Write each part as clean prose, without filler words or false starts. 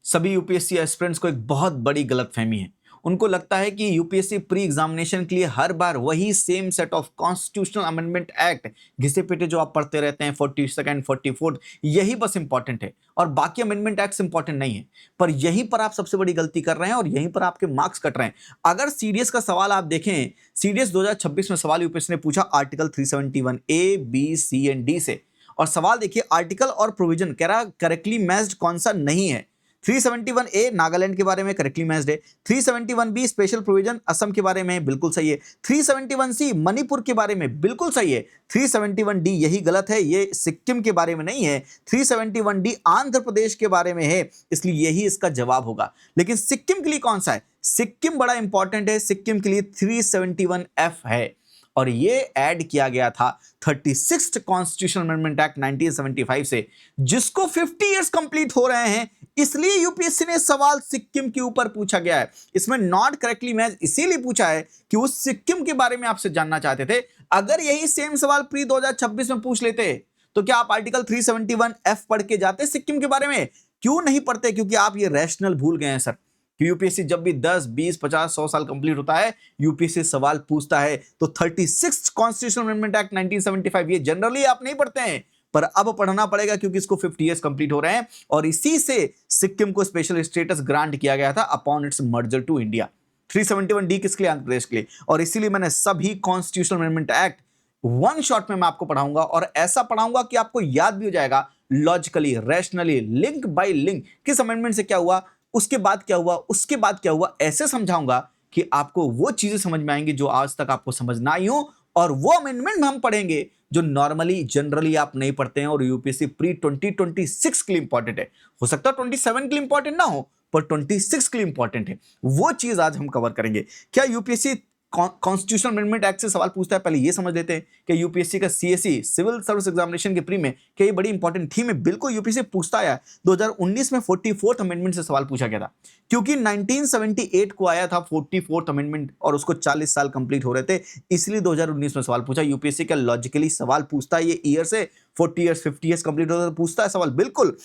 सभी UPSC aspirants को एक बहुत बड़ी गलतफहमी है। उनको लगता है कि यूपीएससी प्री एग्जामिनेशन के लिए हर बार वही same set of constitutional amendment act घिसे पिटे जो आप पढ़ते रहते हैं 42nd 44th, यही बस इंपॉर्टेंट है और बाकी अमेंडमेंट एक्ट्स इंपॉर्टेंट नहीं है। पर यहीं पर आप सबसे बड़ी गलती कर रहे हैं और यहीं पर आपके मार्क्स कट रहे हैं। अगर सीडीएस का सवाल आप देखें, सीडीएस 2026 में सवाल यूपीएससी ने पूछा article 371 A B C and D से, और सवाल देखिए आर्टिकल और प्रोविजन कह रहा करेक्टली मैच्ड कौन सा नहीं है। 371 ए नागालैंड के बारे में करेक्टली मैच्ड है, 371 बी स्पेशल प्रोविजन असम के बारे में बिल्कुल सही है, 371 सी मणिपुर के बारे में बिल्कुल सही है, 371 डी यही गलत है, ये सिक्किम के बारे में नहीं है, 371 डी आंध्र प्रदेश के बारे में है, इसलिए यही इसका जवाब होगा। लेकिन सिक्किम के लिए कौन सा है? सिक्किम बड़ा इंपॉर्टेंट है, सिक्किम के लिए 371 एफ है और ये ऐड किया गया था 36th कॉन्स्टिट्यूशनल अमेंडमेंट एक्ट 1975 से, जिसको 50 इयर्स कंप्लीट हो रहे हैं, इसलिए यूपीएससी ने सवाल सिक्किम के ऊपर पूछा गया है। इसमें नॉट करेक्टली मैच इसीलिए पूछा है कि वो सिक्किम के बारे में आपसे जानना चाहते थे। अगर यही सेम सवाल प्री 2026 में पूछ लेते तो क्या आप आर्टिकल 371 एफ पढ़ के जाते सिक्किम के बारे में? क्यों नहीं पढ़ते? क्योंकि आप ये रैशनल भूल गए हैं सर कि यूपीएससी जब भी 10, 20, 50, 100 साल कंप्लीट होता है, यूपीएससी सवाल पूछता है। तो 36th कॉन्स्टिट्यूशनल अमेंडमेंट एक्ट 1975 ये जनरली आप नहीं पढ़ते हैं, पर अब पढ़ना पड़ेगा क्योंकि इसको 50 इयर्स कंप्लीट हो रहे हैं और इसी से सिक्किम को स्पेशल स्टेटस ग्रांट किया गया था upon its merger to India. 371 D किसके लिए? आंध्र प्रदेश के लिए। और इसीलिए मैंने सभी constitutional amendment act one shot में मैं आपको पढ़ाऊंगा और ऐसा पढ़ाऊंगा कि आपको याद भी हो जाएगा logically, rationally, link by link, किस अमेंडमेंट से क्या हुआ, उसके बाद क्या हुआ, उसके बाद क्या हुआ, ऐसे समझाऊंगा कि आपको वो चीजें समझ में आएंगी जो आज तक आपको समझ ना आई हो, और वो अमेंडमेंट हम पढ़ेंगे जो नॉर्मली जनरली आप नहीं पढ़ते हैं और यूपीएससी प्री 2026 के लिए इंपॉर्टेंट है। हो सकता है 27 के लिए इंपॉर्टेंट ना हो, पर 26 के लिए इंपॉर्टेंट है। वो चीज आज हम कवर करेंगे। क्या यूपीएससी कॉन्स्टिट्यूशनल अमेंडमेंट एक्ट से सवाल पूछता है? पहले ये समझ लेते हैं कि यूपीएससी का सीएसई सिविल सर्विस एग्जामिनेशन के प्री में क्या ये बड़ी इंपॉर्टेंट थीम है? बिल्कुल यूपीएससी पूछता है। 2019 में 44th अमेंडमेंट से सवाल पूछा गया था क्योंकि 1978 को आया था 44th अमेंडमेंट और उसको 40 साल कंप्लीट हो रहे थे, इसलिए 2019 में सवाल पूछा। यूपीएससी का लॉजिकली सवाल पूछता है ये ईयर से 40 इयर्स 50 इयर्स कंप्लीट होता है, पूछता है सवाल बिल्कुल।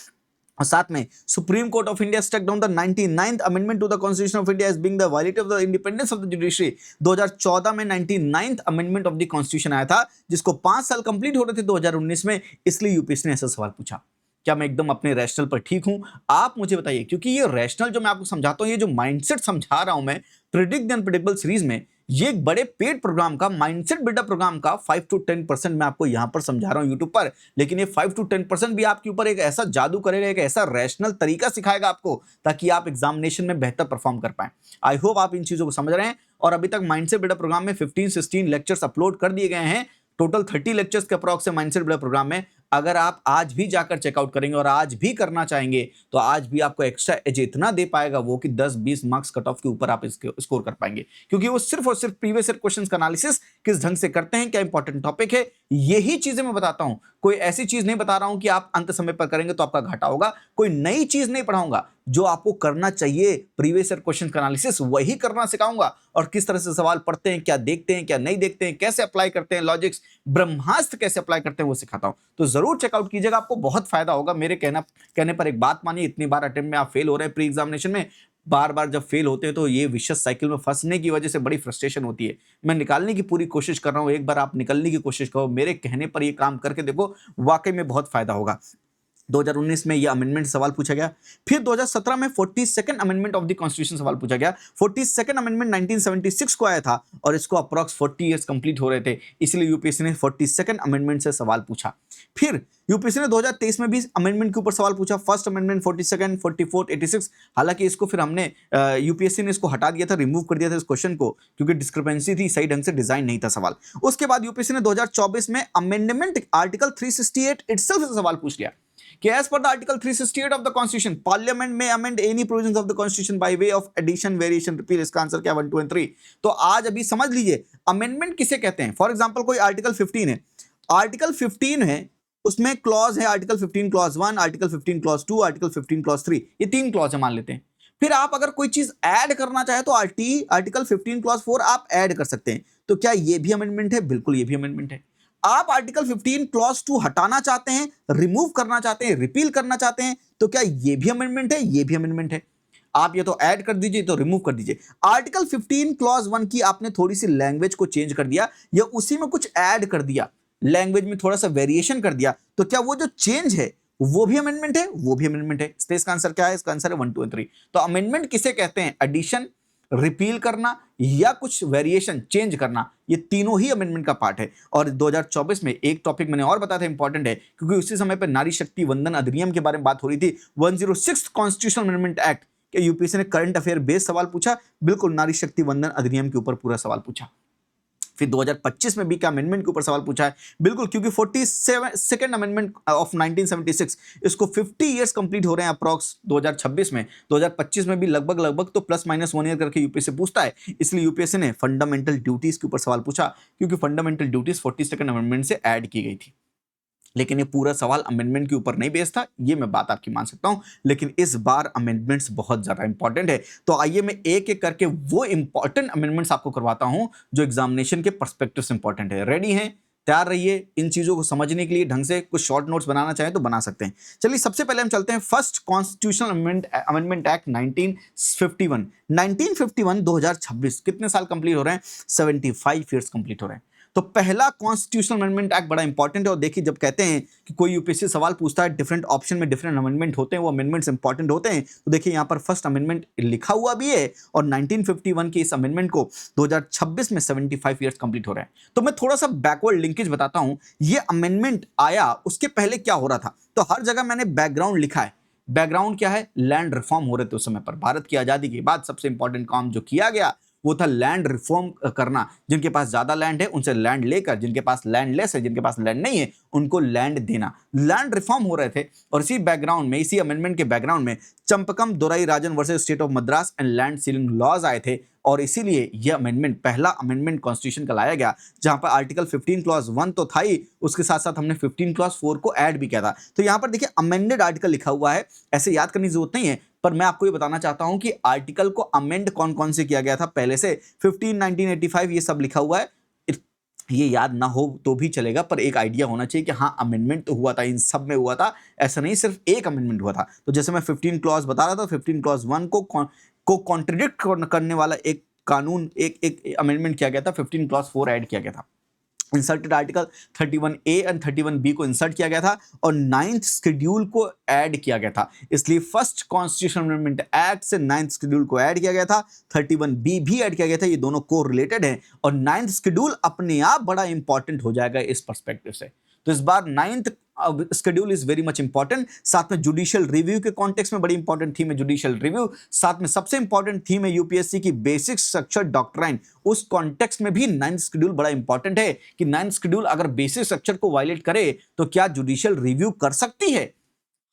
और साथ में supreme Court of India struck down the 99th amendment to the constitution of India as being the violative of the independence of the judiciary. 2014 में 99th amendment of the constitution आया था जिसको 5 साल कंप्लीट हो रहे थे 2019 में, इसलिए यूपीएससी ने ऐसा सवाल पूछा। क्या मैं एकदम अपने रैशनल पर ठीक हूं? आप मुझे बताइए, क्योंकि ये रैशनल जो मैं आपको समझाता हूं, ये जो माइंडसेट समझा रहा हूं मैं प्रेडिक्ट द अनप्रेडिक्टेबल सीरीज में, ये एक बड़े पेड प्रोग्राम का माइंडसेट बिल्डअप प्रोग्राम का 5 to 10% मैं आपको यहां पर समझा रहा हूं यूट्यूब पर, लेकिन ये 5 to 10% भी आपके ऊपर एक ऐसा जादू करेगा, एक ऐसा रैशनल तरीका सिखाएगा आपको ताकि आप एग्जामिनेशन में बेहतर परफॉर्म कर पाए। आई होप आप इन चीजों को समझ रहे हैं। और अभी तक माइंडसेट बिल्डअप प्रोग्राम में 15-16 लेक्चर्स अपलोड कर दिए गए हैं, टोटल 30 लेक्चर्स के अप्रॉक्स माइंडसेट बिल्डअप प्रोग्राम में। अगर आप आज भी जाकर चेकआउट करेंगे और आज भी करना चाहेंगे तो आज भी आपको एक्स्ट्रा एज इतना दे पाएगा वो कि 10-20 मार्क्स कट ऑफ के ऊपर आप इसके स्कोर कर पाएंगे, क्योंकि वो सिर्फ और सिर्फ प्रीवियस ईयर क्वेश्चंस का एनालिसिस किस ढंग से करते हैं, क्या इंपॉर्टेंट टॉपिक है, यही चीजें मैं बताता हूं। कोई ऐसी चीज नहीं बता रहा हूं कि आप अंत समय पर करेंगे तो आपका घाटा होगा। कोई नई चीज नहीं पढ़ाऊंगा, जो आपको करना चाहिए प्रीवियस ईयर क्वेश्चन का एनालिसिस वही करना सिखाऊंगा। और किस तरह से सवाल पढ़ते हैं, क्या देखते हैं, क्या नहीं देखते हैं, कैसे अप्लाई करते हैं, लॉजिक्स, ब्रह्मास्त्र कैसे अप्लाई करते हैं, वो सिखाता हूं। तो जरूर चेकआउट कीजिएगा, आपको बहुत फायदा होगा। मेरे कहने पर एक बात मानिए, इतनी बार अटेम्प्ट में आप फेल हो रहे हैं प्री एग्जामिनेशन में, बार बार जब फेल होते हैं तो ये विशेष साइकिल में फंसने की वजह से बड़ी फ्रस्ट्रेशन होती है। मैं निकालने की पूरी कोशिश कर रहा हूं, एक बार आप निकलने की कोशिश करो, मेरे कहने पर ये काम करके देखो, वाकई में बहुत फायदा होगा। 2019 में ये अमेंडमेंट सवाल पूछा गया, फिर 2017 में 42nd amendment of the constitution सवाल पूछा गया। 42nd अमेंडमेंट 1976 को आया था और इसको अप्रॉक्स 40 इयर्स कंप्लीट हो रहे थे, इसलिए यूपीएससी ने 42nd अमेंडमेंट से सवाल पूछा। फिर यूपीएससी ने 2023 में भी अमेंडमेंट के ऊपर सवाल पूछा, फर्स्ट अमेंडमेंट 42nd 44th 86। हालांकि इसको फिर हमने यूपीएससी ने इसको हटा दिया था, रिमूव कर दिया था इस क्वेश्चन को, क्योंकि डिस्क्रिपेंसी थी, सही ढंग से डिजाइन नहीं था सवाल। उसके बाद यूपीएससी ने 2024 में अमेंडमेंट आर्टिकल 368 इटसेल्फ से सवाल पूछ लिया कि as per the article 368 of the constitution parliament may amend any provisions of the constitution by way of addition variation repeal। इसका आंसर क्या 1 2 and 3। तो आज अभी समझ लीजिए अमेंडमेंट किसे कहते हैं। फॉर एग्जांपल कोई आर्टिकल 15 है, आर्टिकल 15 है, उसमें क्लॉज है article 15 clause 1, article 15 clause 2, article 15 clause 3, ये 3 क्लॉज है मान लेते हैं। फिर आप अगर कोई चीज ऐड करना चाहे तो आर्टिकल 15 क्लॉज 4 आप ऐड कर सकते हैं। तो क्या ये भी अमेंडमेंट है? बिल्कुल ये भी अमेंडमेंट है। आप आर्टिकल 15 क्लॉज 2 हटाना चाहते हैं, रिमूव करना चाहते हैं, रिपील करना चाहते हैं, तो क्या ये भी अमेंडमेंट है, ये भी अमेंडमेंट है। आप ये तो ऐड कर दीजिए तो रिमूव कर दीजिए। आर्टिकल 15 क्लॉज 1 की आपने थोड़ी सी लैंग्वेज को चेंज कर दिया या उसी में कुछ ऐड कर दिया, लैंग्वेज में थोड़ा सा वेरिएशन कर दिया, तो क्या वो जो चेंज है वो भी अमेंडमेंट है, वो भी अमेंडमेंट है। तो इसका आंसर क्या है? इसका आंसर है 1, 2 और 3। तो अमेंडमेंट किसे कहते हैं? एडिशन, रिपील करना या कुछ वेरिएशन चेंज करना, ये तीनों ही अमेंडमेंट का पार्ट है। और 2024 में एक टॉपिक मैंने और बताया था इंपॉर्टेंट है, क्योंकि उसी समय पर नारी शक्ति वंदन अधिनियम के बारे में बात हो रही थी। 106 कॉन्स्टिट्यूशनल अमेंडमेंट एक्ट के यूपीएससी ने करंट अफेयर बेस्ड सवाल पूछा, बिल्कुल नारी शक्ति वंदन अधिनियम के ऊपर पूरा सवाल पूछा। फिर 2025 में भी क्या अमेंडमेंट के ऊपर सवाल पूछा है, बिल्कुल, क्योंकि 47 अमेंडमेंट ऑफ 1976, इसको 50 इयर्स कंप्लीट हो रहे हैं अप्रॉक्स 2026 में। 2025 में भी लगभग तो प्लस माइनस 1 ईयर करके यूपीएससी पूछता है, इसलिए यूपीएससी ने फंडामेंटल ड्यूटीज के ऊपर सवाल पूछा, क्योंकि फंडामेंटल ड्यूटीज 42nd अमेंडमेंट से ऐड की गई थी। लेकिन ये पूरा सवाल अमेंडमेंट के ऊपर नहीं बेस्ड था, ये मैं बात आपकी मान सकता हूं, लेकिन इस बार अमेंडमेंट्स बहुत ज्यादा इंपॉर्टेंट है। तो आइए मैं एक एक करके वो इंपॉर्टेंट अमेंडमेंट्स आपको करवाता हूं जो एग्जामिनेशन के पर्सपेक्टिव से इंपॉर्टेंट है। रेडी हैं? तैयार रहिए। इन चीजों को समझने के लिए ढंग से कुछ शॉर्ट नोट्स बनाना चाहें तो बना सकते हैं। चलिए सबसे पहले हम चलते हैं फर्स्ट कॉन्स्टिट्यूशनल अमेंडमेंट एक्ट 1951। 1951 2026 कितने साल कंप्लीट हो रहे हैं? 75 ईयर्स कंप्लीट हो रहे हैं। तो पहला कॉन्स्टिट्यूशनल अमेंडमेंट एक्ट बड़ा इंपॉर्टेंट है। और देखिए, जब कहते हैं कि कोई यूपीएससी सवाल पूछता है, डिफरेंट ऑप्शन में डिफरेंट अमेंडमेंट होते हैं, वो अमेंडमेंट्स इंपॉर्टेंट होते हैं, तो देखिए यहां पर फर्स्ट अमेंडमेंट लिखा हुआ भी है और 1951 के इस अमेंडमेंट को 2026 में 75 ईयर्स कंप्लीट हो रहे हैं। तो मैं थोड़ा सा बैकवर्ड लिंकेज बताता हूं। ये अमेंडमेंट आया उसके पहले क्या हो रहा था, तो हर जगह मैंने बैकग्राउंड लिखा है। बैकग्राउंड क्या है? लैंड रिफॉर्म हो रहे थे उस समय पर। भारत की आजादी के बाद सबसे इंपॉर्टेंट काम जो किया गया वो था लैंड रिफॉर्म करना। जिनके पास ज्यादा लैंड है उनसे लैंड लेकर, जिनके पास लैंड लेस है, जिनके पास लैंड नहीं है, उनको लैंड देना। लैंड रिफॉर्म हो रहे थे। और इसी बैकग्राउंड में, इसी अमेंडमेंट के बैकग्राउंड में Champakam Dorai Rajan versus state of Madras and land ceiling laws आए थे। और इसीलिए यह अमेंडमेंट, पहला अमेंडमेंट कॉन्स्टिट्यूशन का लाया गया, जहां पर आर्टिकल 15 क्लॉज 1 तो था ही, उसके साथ साथ हमने 15 क्लॉज 4 को ऐड भी किया था। तो यहां पर देखिए अमेंडेड आर्टिकल लिखा हुआ है, ऐसे याद करने की जरूरत नहीं है, पर मैं आपको ये बताना चाहता हूं कि आर्टिकल को अमेंड कौन कौन से किया गया था पहले से। 15, 1985 ये सब लिखा हुआ है। ये याद ना हो तो भी चलेगा, पर एक आइडिया होना चाहिए कि हाँ अमेंडमेंट तो हुआ था, इन सब में हुआ था, ऐसा नहीं सिर्फ एक अमेंडमेंट हुआ था। तो जैसे मैं 15 क्लॉज बता रहा था, 15 क्लॉज 1 को कॉन्ट्रडिक्ट करने वाला एक कानून, एक अमेंडमेंट किया गया था, 15 क्लॉज 4 ऐड किया गया था। Inserted article 31A and 31B को इंसर्ट किया गया था और 9th शेड्यूल को ऐड किया गया था। इसलिए फर्स्ट कॉन्स्टिट्यूशनल अमेंडमेंट एक्ट से 9th शेड्यूल को ऐड किया गया था, 31B भी ऐड किया गया था। ये दोनों को रिलेटेड हैं और 9th शेड्यूल अपने आप बड़ा इंपॉर्टेंट हो जाएगा इस पर्सपेक्टिव से। तो इस बार 9th schedule is very much important. साथ में जुडिशियल रिव्यू के कॉन्टेक्स्ट में बड़ी इंपॉर्टेंट थीम है जुडिशियल रिव्यू। साथ में सबसे इंपॉर्टेंट थीम है यूपीएससी की बेसिक स्ट्रक्चर डॉक्ट्राइन। उस कॉन्टेक्स्ट में भी 9th शेड्यूल बड़ा इंपॉर्टेंट है कि 9th शेड्यूल अगर बेसिक स्ट्रक्चर को वायलेट करे तो क्या जुडिशियल रिव्यू कर सकती है?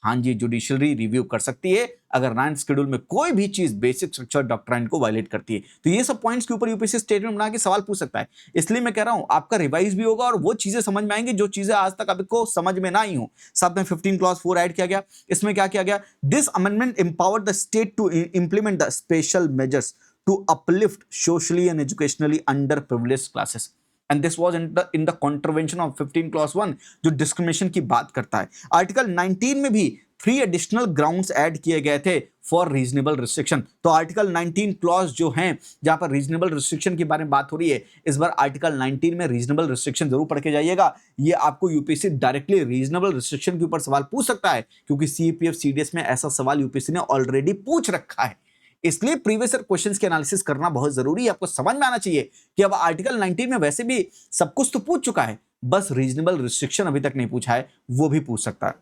हाँ जी, जुडिशरी रिव्यू कर सकती है अगर 9th शेड्यूल में कोई भी चीज बेसिक स्ट्रक्चर डॉक्ट्राइन को वायलेट करती है। तो ये सब पॉइंट्स के ऊपर यूपीएससी स्टेटमेंट बना के सवाल पूछ सकता है। इसलिए मैं कह रहा हूं आपका रिवाइज भी होगा और वो चीजें समझ में आएंगी जो चीजें आज तक आपको समझ में ना आई हो। साथ में 15 क्लॉज 4 ऐड किया गया। इसमें क्या किया गया? This amendment empowered the state to implement the special measures to uplift socially and educationally under privileged classes and this was in the contravention of 15 clause 1 जो डिस्क्रिमिनेशन की बात करता है। आर्टिकल 19 में भी 3 एडिशनल ग्राउंड्स ऐड किए गए थे फॉर रीजनेबल रिस्ट्रिक्शन। तो आर्टिकल 19 क्लॉज जो हैं जहां पर रीजनेबल रिस्ट्रिक्शन के बारे में बात हो रही है, इस बार आर्टिकल 19 में रीजनेबल रिस्ट्रिक्शन जरूर पढ़ के जाइएगा। ये आपको यूपीएससी डायरेक्टली रीजनेबल रिस्ट्रिक्शन के ऊपर सवाल पूछ सकता है, क्योंकि सीपीएफ सीडीएस में ऐसा सवाल यूपीएससी ने ऑलरेडी पूछ रखा है। इसलिए प्रीवियस ईयर क्वेश्चंस के एनालिसिस करना बहुत जरूरी है। आपको समझ में आना चाहिए कि अब आर्टिकल 19 में वैसे भी सब कुछ तो पूछ चुका है, बस रीजनेबल रिस्ट्रिक्शन अभी तक नहीं पूछा है, वो भी पूछ सकता है।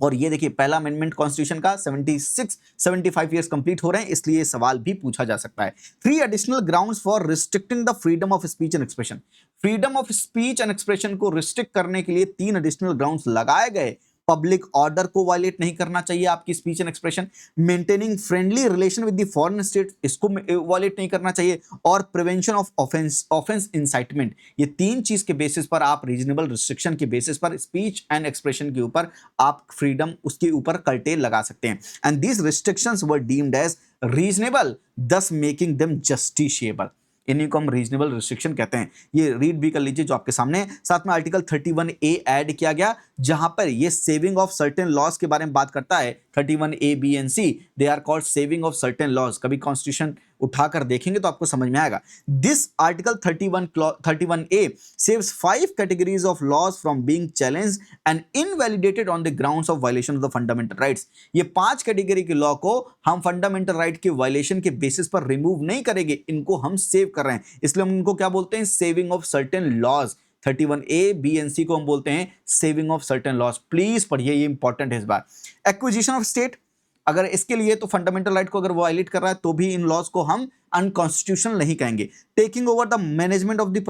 और ये देखिए पहला अमेंडमेंट कॉन्स्टिट्यूशन का 75 इयर्स कंप्लीट हो रहे हैं, इसलिए सवाल भी पूछा जा सकता है। 3 additional grounds for restricting the freedom of speech and expression. Freedom of speech and expression को रिस्ट्रिक्ट करने के लिए 3 एडिशनल ग्राउंड्स लगाए गए। पब्लिक ऑर्डर को वायलेट नहीं करना चाहिए आपकी speech and expression, maintaining friendly relation with the foreign state, इसको वायलेट नहीं करना चाहिए, और प्रिवेंशन ऑफ ऑफेंस इंसाइटमेंट। ये 3 चीज के बेसिस पर आप रीजनेबल रिस्ट्रिक्शन के बेसिस पर स्पीच एंड एक्सप्रेशन के ऊपर आप फ्रीडम, उसके ऊपर कर्टेल लगा सकते हैं। And these restrictions were deemed as reasonable, thus making them justiciable. इन्हीं को हम रीजनेबल रिस्ट्रिक्शन कहते हैं। ये रीड भी कर लीजिए जो आपके सामने है। साथ में आर्टिकल 31A ऐड किया गया, जहां पर ये सेविंग ऑफ सर्टेन लॉज के बारे में बात करता है। 31A, B and C they are called saving of certain laws. कभी कॉन्स्टिट्यूशन उठाकर देखेंगे तो आपको समझ में आएगा। This article 31A saves 5 categories of laws from being challenged and invalidated on the grounds of violation of the fundamental rights. ये 5 category के लॉ को हम फंडामेंटल राइट के वायलेशन के बेसिस पर रिमूव नहीं करेंगे, इनको हम सेव कर रहे हैं, इसलिए हम इनको क्या बोलते हैं, saving of certain laws. 31A, B and C को हम बोलते हैं saving of certain laws. Please पढ़िए, ये इंपॉर्टेंट है इस बार। एक्विजिशन ऑफ स्टेट, अगर इसके लिए तो फंडामेंटल राइट को अगर वायलेट कर रहा है तो भी इन लॉज को हम अनकॉन्स्टिट्यूशनल नहीं कहेंगे। Taking over the management of the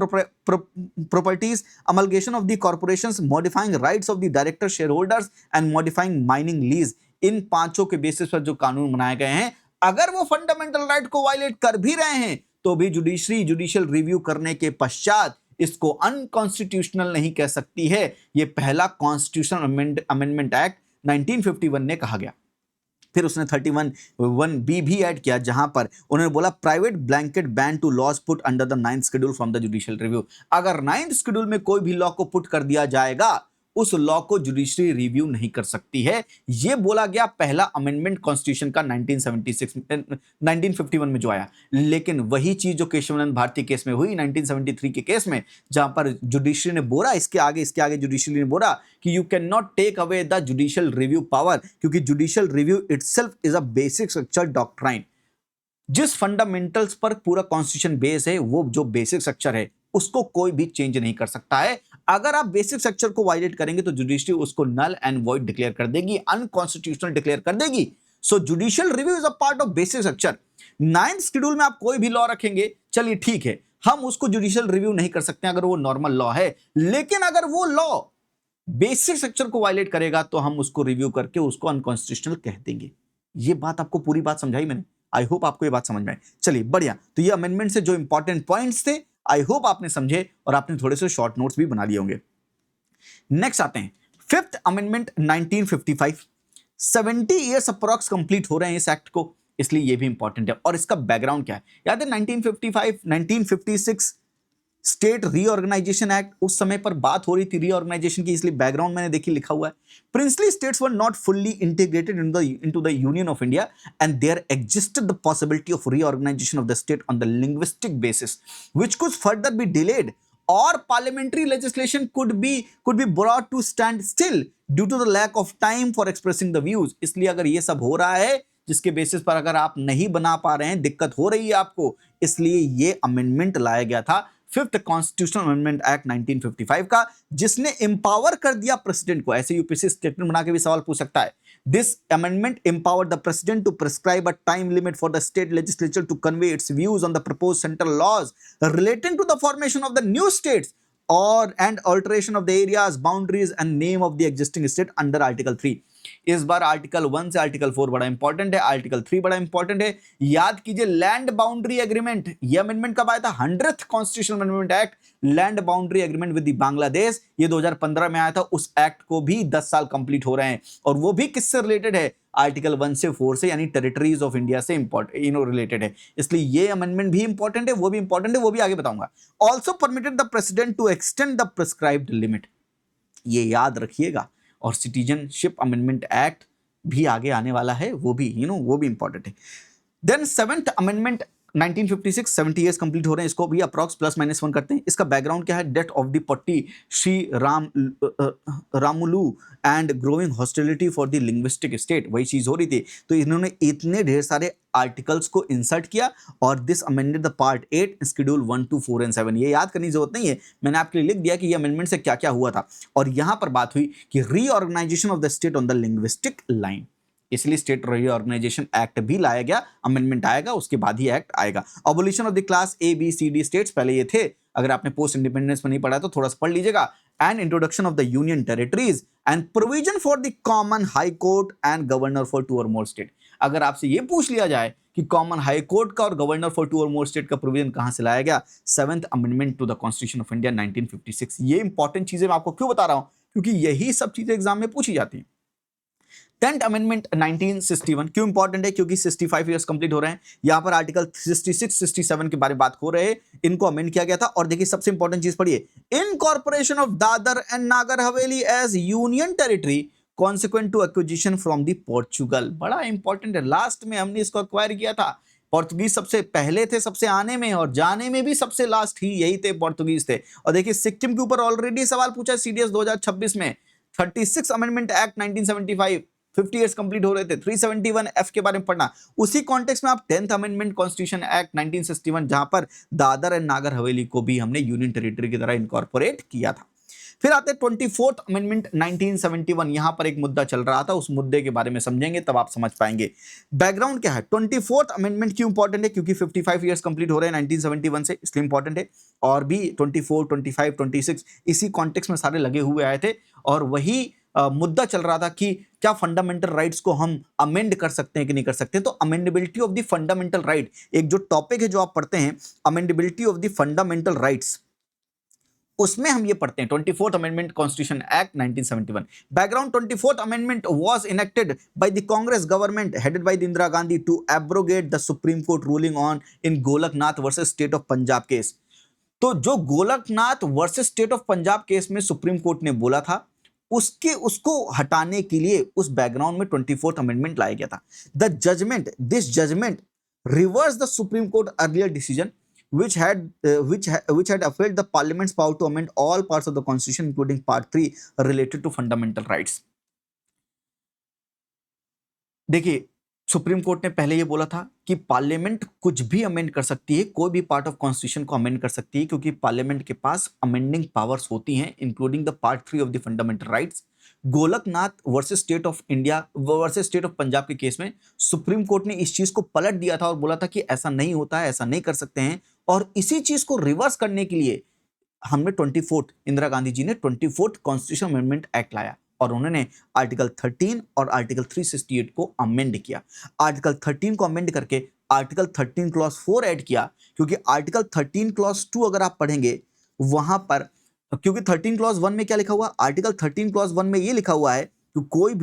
properties, amalgamation of the corporations, modifying rights of the director share holders and modifying mining lease. इन पांचों के बेसिस पर जो कानून बनाए गए हैं, अगर वो फंडामेंटल राइट को वायलेट कर भी रहे हैं तो भी जुडिशियल रिव्यू करने के पश्चात इसको अनकॉन्स्टिट्यूशनल नहीं कह सकती है। यह पहला कॉन्स्टिट्यूशनल अमेंडमेंट एक्ट 1951 ने कहा गया। फिर उसने 31(1)B भी ऐड किया, जहां पर उन्होंने बोला private blanket ban to laws put under the 9th schedule from the judicial review. अगर 9th शेड्यूल में कोई भी लॉ को पुट कर दिया जाएगा, उस लॉ को जुडिशरी रिव्यू नहीं कर सकती है। यह बोला गया पहला अमेंडमेंट कॉन्स्टिट्यूशन का 1951 में जो आया। लेकिन वही चीज जो केशवानंद भारती केस में हुई 1973 के केस में, जहां पर जुडिशरी ने बोला, इसके आगे जुडिशरी ने बोला कि you can not take away the judicial review power, क्योंकि judicial review itself is a basic structure doctrine. जिस फंडामेंटल्स पर पूरा कॉन्स्टिट्यूशन बेस है, वो जो बेसिक स्ट्रक्चर है उसको कोई भी चेंज नहीं कर सकता है। अगर आप बेसिक स्ट्रक्चर को वायलेट करेंगे तो जुडिशरी उसको नल एंड वॉइड डिक्लेयर कर देगी, अनकॉन्स्टिट्यूशनल डिक्लेयर कर देगी। So judicial review is a part of basic structure. 9th schedule में आप कोई भी लॉ रखेंगे, चलिए ठीक है, हम उसको जुडिशियल रिव्यू नहीं कर सकते अगर वो नॉर्मल लॉ है, लेकिन अगर वो लॉ बेसिक स्ट्रक्चर को वायलेट करेगा तो हम उसको रिव्यू करके उसको अनकॉन्स्टिट्यूशनल कह देंगे। ये बात आपको पूरी बात समझाई मैंने? आई होप आपको ये बात समझ में आई। चलिए बढ़िया, तो ये अमेंडमेंट से जो इंपॉर्टेंट पॉइंट्स थे आई होप आपने समझे और आपने थोड़े से शॉर्ट नोट्स भी बना लिए होंगे। नेक्स्ट आते हैं 5th amendment 1955। 70 years approx complete हो रहे हैं इस एक्ट को, इसलिए ये भी इंपॉर्टेंट है। और इसका बैकग्राउंड क्या है, याद है 1955 1956 स्टेट रीऑर्गेनाइजेशन एक्ट, उस समय पर बात हो रही थी रीऑर्गेनाइजेशन की, इसलिए बैकग्राउंड मैंने देखी लिखा हुआ है। Princely states were not fully integrated into the union of India and there existed the possibility of reorganization of the state on the linguistic basis which could further be delayed और parliamentary legislation could be brought to stand still due to the lack of time for expressing the views। इसलिए अगर ये सब हो रहा है जिसके basis पर अगर आप नहीं बना पा रहे हैं, दिक्कत हो रही है आपको, इसलिए ये अमेंडमेंट लाया गया था 5th कॉन्स्टिट्यूशनल अमेंडमेंट एक्ट 1955 का, जिसने एम्पावर कर दिया प्रेसिडेंट को। ऐसे यूपीएससी स्टेटमेंट बना के भी सवाल पूछ सकता है। This amendment empowered the president to prescribe a time limit for the state legislature to convey its views on the proposed central laws relating to the formation of the new states and alteration of the areas, boundaries and name of the existing state under Article 3। इस बार article 1 से article 4 बड़ा important है, article 3 बड़ा important है। याद कीजिए land boundary agreement, ये amendment कब आया था, 100th constitutional amendment act, land boundary agreement with Bangladesh, ये 2015 में आया था। उस एक्ट को भी 10 साल कंप्लीट हो रहे हैं, और वो भी किससे रिलेटेड है, आर्टिकल 1 से 4 से, यानी टेरिटरीज ऑफ इंडिया से रिलेटेड है। इसलिए ये अमेंडमेंट भी इंपॉर्टेंट है, वो भी इंपॉर्टेंट है, वो भी आगे बताऊंगा। Also permitted the president to extend the prescribed limit, ये याद रखिएगा। और सिटीजनशिप अमेंडमेंट एक्ट भी आगे आने वाला है, वो भी वो भी इंपॉर्टेंट है। Then 7th amendment 1956, 70 years complete हो रहे हैं, इसको भी अप्रॉक्स +-1 करते हैं। इसका बैकग्राउंड क्या है, डेथ ऑफ द पट्टी Shri Ramulu and growing hostility for the linguistic state, वही चीज हो रही थी। तो इन्होंने इतने ढेर सारे आर्टिकल्स को इंसर्ट किया और this amended the part 8 schedule 1 to 4 and 7। ये याद करने की जरूरत नहीं है, मैंने आपके लिए लिख दिया कि ये अमेंडमेंट से क्या क्या हुआ था। और यहां पर बात हुई कि reorganization of the state on the linguistic line, इसलिए स्टेट रीऑर्गेनाइजेशन एक्ट भी लाया गया, अमेंडमेंट आएगा उसके बाद ही एक्ट आएगा। Abolition of the class A, B, C, D states, पहले ये थे, अगर आपने पोस्ट इंडिपेंडेंस में नहीं पढ़ा तो थोड़ा सा पढ़ लीजिएगा। And introduction of the union territories and provision for the common high court and governor for 2 or more state. अगर आपसे ये पूछ लिया जाए कि कॉमन हाई कोर्ट का और governor for 2 or more state का प्रोविजन कहां से लाया गया, 7th amendment to the constitution of India 1956। ये इंपॉर्टेंट चीजें मैं आपको क्यों बता रहा हूं, क्योंकि यही सब चीजें एग्जाम में पूछी जाती हैं। 10th अमेंडमेंट 1961 क्यों इंपॉर्टेंट है? क्योंकि 65 इयर्स कंप्लीट हो रहे हैं। यहां पर आर्टिकल 66, 67 के बारे में बात हो रहे हैं, इनको अमेंड किया गया था। और देखिए सबसे इंपॉर्टेंट चीज पढ़िए, incorporation of Dadar and Nagar Haveli as union territory consequent to acquisition from the Portugal. बड़ा इंपॉर्टेंट है, लास्ट में हमने इसको एक्वायर किया था। पोर्तुगीज सबसे पहले थे, सबसे आने में, और जाने में भी सबसे लास्ट ही यही थे, पोर्तुगीज थे। और देखिए सिक्किम के ऊपर ऑलरेडी सवाल पूछा सीडीएस 2026 में। 36 अमेंडमेंट एक्ट 1975, 50 इयर्स कंप्लीट हो रहे थे। 371 एफ के बारे में पढ़ना। उसी कॉन्टेक्स्ट में आप 10th अमेंडमेंट कॉन्स्टिट्यूशन एक्ट 1961, जहां पर दादर एंड नागर हवेली को भी हमने यूनियन टेरिटरी की तरह इनकॉर्पोरेट किया था। फिर आते 24th अमेंडमेंट 1971, यहां पर एक मुद्दा चल रहा था, उस मुद्दे के बारे में समझेंगे तब आप समझ पाएंगे। बैकग्राउंड क्या है? 24th अमेंडमेंट क्यों इंपॉर्टेंट है? क्योंकि 55 इयर्स कंप्लीट हो रहे हैं 1971 से, इसलिए इंपॉर्टेंट है। और भी 24, 25, 26 इसी कॉन्टेक्स्ट में सारे लगे हुए आए थे, और वही मुद्दा चल रहा था कि क्या फंडामेंटल राइट्स को हम अमेंड कर सकते हैं कि नहीं कर सकते। तो amendability of the fundamental right एक जो टॉपिक है जो आप पढ़ते हैं, amendability of the fundamental rights, उसमें हम ये पढ़ते हैं 24th amendment constitution act 1971। Background, 24th amendment was enacted by the Congress government headed by Indira Gandhi to abrogate the supreme court ruling on in Golaknath versus state of Punjab case. तो जो Golaknath versus state of Punjab case में supreme court ने बोला था, उसको हटाने के लिए उस बैकग्राउंड में 24th अमेंडमेंट लाया गया था। This judgment reverse the supreme court earlier decision which had upheld the parliament's power to amend all parts of the constitution including part 3 related to fundamental rights। देखिए सुप्रीम कोर्ट ने पहले ये बोला था कि पार्लियामेंट कुछ भी अमेंड कर सकती है, कोई भी पार्ट ऑफ कॉन्स्टिट्यूशन को अमेंड कर सकती है, क्योंकि पार्लियामेंट के पास अमेंडिंग पावर्स होती हैं including the part 3 of the fundamental rights. Golaknath versus state of India versus state of Punjab के केस में सुप्रीम कोर्ट ने इस चीज को पलट दिया था और बोला था कि ऐसा नहीं होता है, ऐसा नहीं कर सकते हैं। और इसी चीज को रिवर्स करने के लिए हमने 24th इंदिरा गांधी जी ने 24th कॉन्स्टिट्यूशन अमेंडमेंट एक्ट लाया, और उन्होंने आर्टिकल 13 और आर्टिकल 368 को अमेंड किया। आर्टिकल 13 को अमेंड करके आर्टिकल 13 क्लॉज 4 ऐड किया, क्योंकि आर्टिकल 13 क्लॉज 2 अगर आप पढ़ेंगे वहां पर, क्योंकि 13 क्लॉज 1 में क्या लिखा हुआ, आर्टिकल 13 क्लॉज 1 में ये लिखा हुआ है कि कोई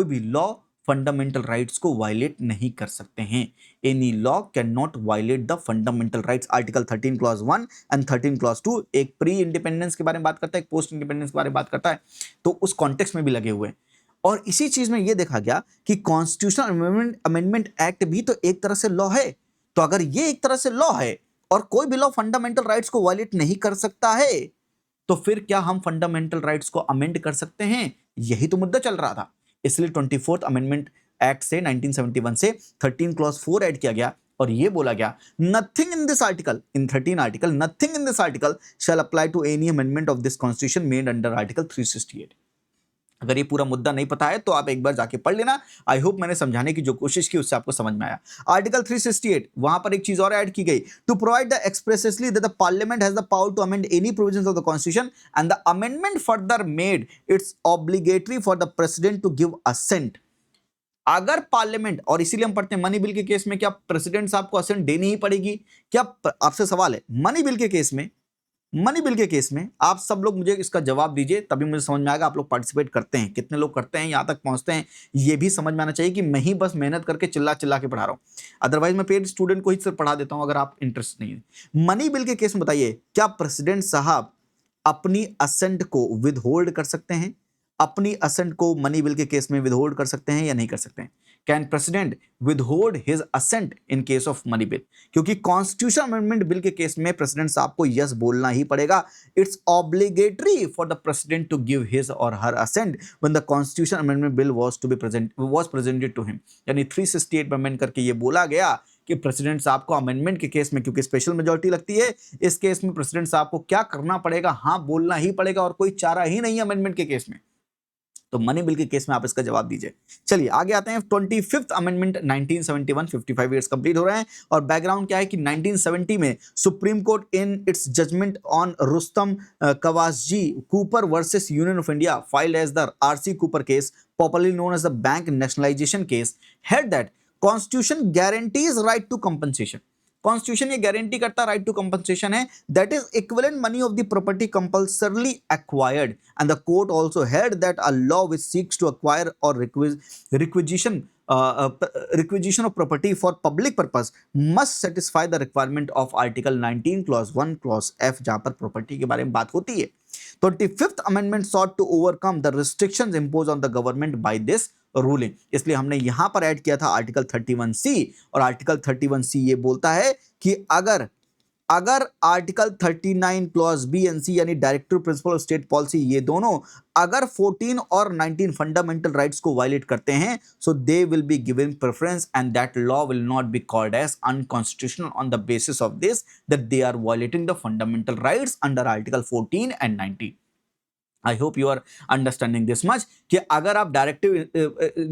भी लॉ फंडामेंटल राइट्स को वायलेट नहीं कर सकते हैं। Any law can not violate the fundamental rights. Article 13 clause 1 and 13 clause 2 एक प्री इंडिपेंडेंस के बारे में बात करता है, एक पोस्ट इंडिपेंडेंस के बारे में बात करता है, तो उस कॉन्टेक्स्ट में भी लगे हुए हैं। और इसी चीज में यह देखा गया कि कॉन्स्टिट्यूशनल अमेंडमेंट एक्ट भी तो एक तरह से लॉ है। तो अगर ये एक तरह से लॉ है और कोई भी लॉ फंडामेंटल राइट्स को वायलेट नहीं कर सकता है, तो फिर क्या हम फंडामेंटल राइट्स को अमेंड कर सकते हैं? यही तो मुद्दा चल रहा था। इसलिए 24th अमेंडमेंट एक्ट से 1971 से 13 क्लॉज 4 ऐड किया गया, और यह बोला गया nothing in this article, in 13 article, nothing in this article shall apply to any amendment of this constitution made under article 368। अगर ये पूरा मुद्दा नहीं पता है तो आप एक बार जाके पढ़ लेना। आई होप मैंने समझाने की जो कोशिश की उससे आपको समझ में आया। आर्टिकल 368, वहां पर एक चीज और ऐड की गई, to provide the expressly that the parliament has the power to amend any provisions of the constitution and the amendment further made its obligatory for the president to give assent. अगर parliament, और इसीलिए हम पढ़ते हैं money bill के case में क्या president साहब को असेंट देनी ही पड़ेगी क्या? आपसे सवाल है, मनी बिल के केस में आप सब लोग मुझे इसका जवाब दीजिए, तभी मुझे समझ में आएगा आप लोग पार्टिसिपेट करते हैं, कितने लोग करते हैं, यहां तक पहुंचते हैं। ये भी समझ में आना चाहिए कि मैं ही बस मेहनत करके चिल्ला के पढ़ा रहा हूं, अदरवाइज मैं पेड स्टूडेंट को ही सिर्फ पढ़ा देता हूं अगर आप इंटरेस्ट नहीं है। मनी बिल के केस में बताइए, क्या प्रेसिडेंट साहब अपनी असेंट को विदहोल्ड कर सकते हैं? अपनी असेंट को मनी बिल के केस में विदहोल्ड कर सकते हैं या नहीं कर सकते हैं? Can president withhold his assent in case of money bill? क्योंकि कॉन्स्टिट्यूशन अमेंडमेंट बिल के केस में प्रेसिडेंट साहब को यस बोलना ही पड़ेगा। It's obligatory for the president to give his or her assent when the constitution amendment bill was presented to him. यानी 368 में अमेंड करके ये बोला गया कि प्रेसिडेंट साहब को अमेंडमेंट के केस में, क्योंकि स्पेशल मेजॉरिटी लगती है इस केस में, प्रेसिडेंट साहब को क्या करना पड़ेगा? हाँ, बोलना ही पड़ेगा, और कोई चारा ही नहीं है अमेंडमेंट के केस में। तो मनी बिल के केस में आप इसका जवाब दीजिए। चलिए आगे आते हैं। 25th अमेंडमेंट 1971, 55 इयर्स कंप्लीट हो रहे हैं, और बैकग्राउंड क्या है कि 1970 में supreme court in its judgment on Rustom Cavasjee Cooper versus union of India filed as the RC Cooper case, popularly known as the bank nationalisation case, held that constitution guarantees right to compensation. Constitution ये guarantee करता right to compensation है, that is equivalent money of the property compulsorily acquired, and the court also held that a law which seeks to acquire or requisition of property for public purpose must satisfy the requirement of article 19 clause 1 clause f, जहां पर property के बारे में बात होती है। 25th amendment sought to overcome the restrictions imposed on the government by this ruling, इसलिए हमने यहां पर ऐड किया था आर्टिकल 31C, और आर्टिकल 31C ये बोलता है कि अगर आर्टिकल 39 क्लॉज बी एंड सी यानी directive principle of state policy, ये दोनों अगर 14 और 19 फंडामेंटल राइट्स को वायलेट करते हैं, so they will be given preference and that law will not be called as unconstitutional on the basis of this that they are violating the fundamental rights under article 14 and 19। I hope you are understanding this much कि अगर आप directive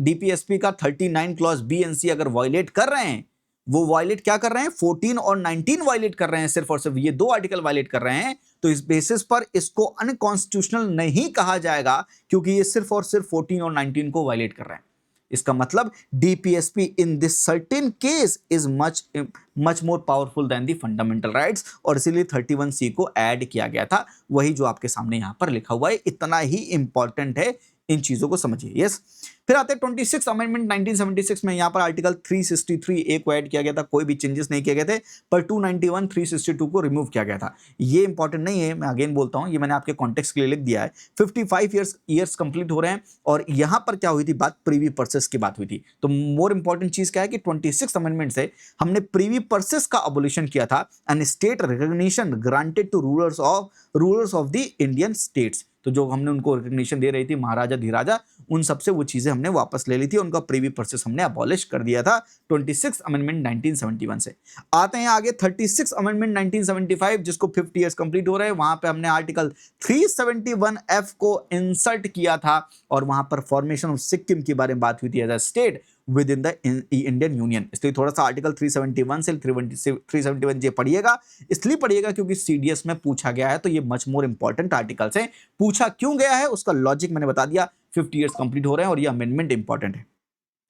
DPSP का 39 clause B and सी अगर violet कर रहे हैं, वो violet क्या कर रहे हैं, 14 और 19 वायलेट कर रहे हैं, सिर्फ और सिर्फ ये दो आर्टिकल वायलेट कर रहे हैं, तो इस बेसिस पर इसको अनकॉन्स्टिट्यूशनल नहीं कहा जाएगा, क्योंकि ये सिर्फ और सिर्फ 14 और 19 को वायलेट कर रहे हैं। इसका मतलब DPSP in this certain case is much more powerful than the fundamental rights, और इसीलिए 31C को ऐड किया गया था, वही जो आपके सामने यहां पर लिखा हुआ है। इतना ही इंपॉर्टेंट है, इन चीजों को समझिए। यस, फिर आते हैं 26 अमेंडमेंट 1976 में, यहां पर आर्टिकल 363A को ऐड किया गया था, कोई भी चेंजेस नहीं किए गए थे, पर 291 362 को रिमूव किया गया था। ये इंपॉर्टेंट नहीं है, मैं अगेन बोलता हूं, ये मैंने आपके कॉन्टेक्स्ट के लिए लिख दिया है। 55 ईयर्स कंप्लीट हो रहे हैं, और यहां पर क्या हुई थी बात, प्रीवी पर्सेस की बात हुई थी। तो मोर इंपॉर्टेंट चीज क्या है कि 26 अमेंडमेंट से हमने प्रीवी पर्सेस का अबोलिशन किया था, and state recognition granted to rulers of the Indian states. तो जो हमने उनको रिकॉग्निशन दे रही थी महाराजा धीराजा, उन सबसे वो चीजें हमने वापस ले ली थी, उनका प्रीवी पर्सेस हमने अबॉलिश कर दिया था 26 अमेंडमेंट 1971 से। आते हैं आगे 36 अमेंडमेंट 1975, जिसको 50 इयर्स कंप्लीट हो रहे हैं, वहां पे हमने आर्टिकल 371F को इंसर्ट किया था, और वहां पर फॉर्मेशन ऑफ सिक्किम के बारे में बात हुई थी as a state within the Indian union. इसलिए थोड़ा सा आर्टिकल 371 से 371J पढ़िएगा, इसलिए पढ़िएगा क्योंकि सीडीएस में पूछा गया है, तो ये मच मोर इंपॉर्टेंट आर्टिकल से पूछा क्यों गया है, उसका लॉजिक मैंने बता दिया। 50 इयर्स कंप्लीट हो रहे हैं और ये अमेंडमेंट इंपॉर्टेंट है।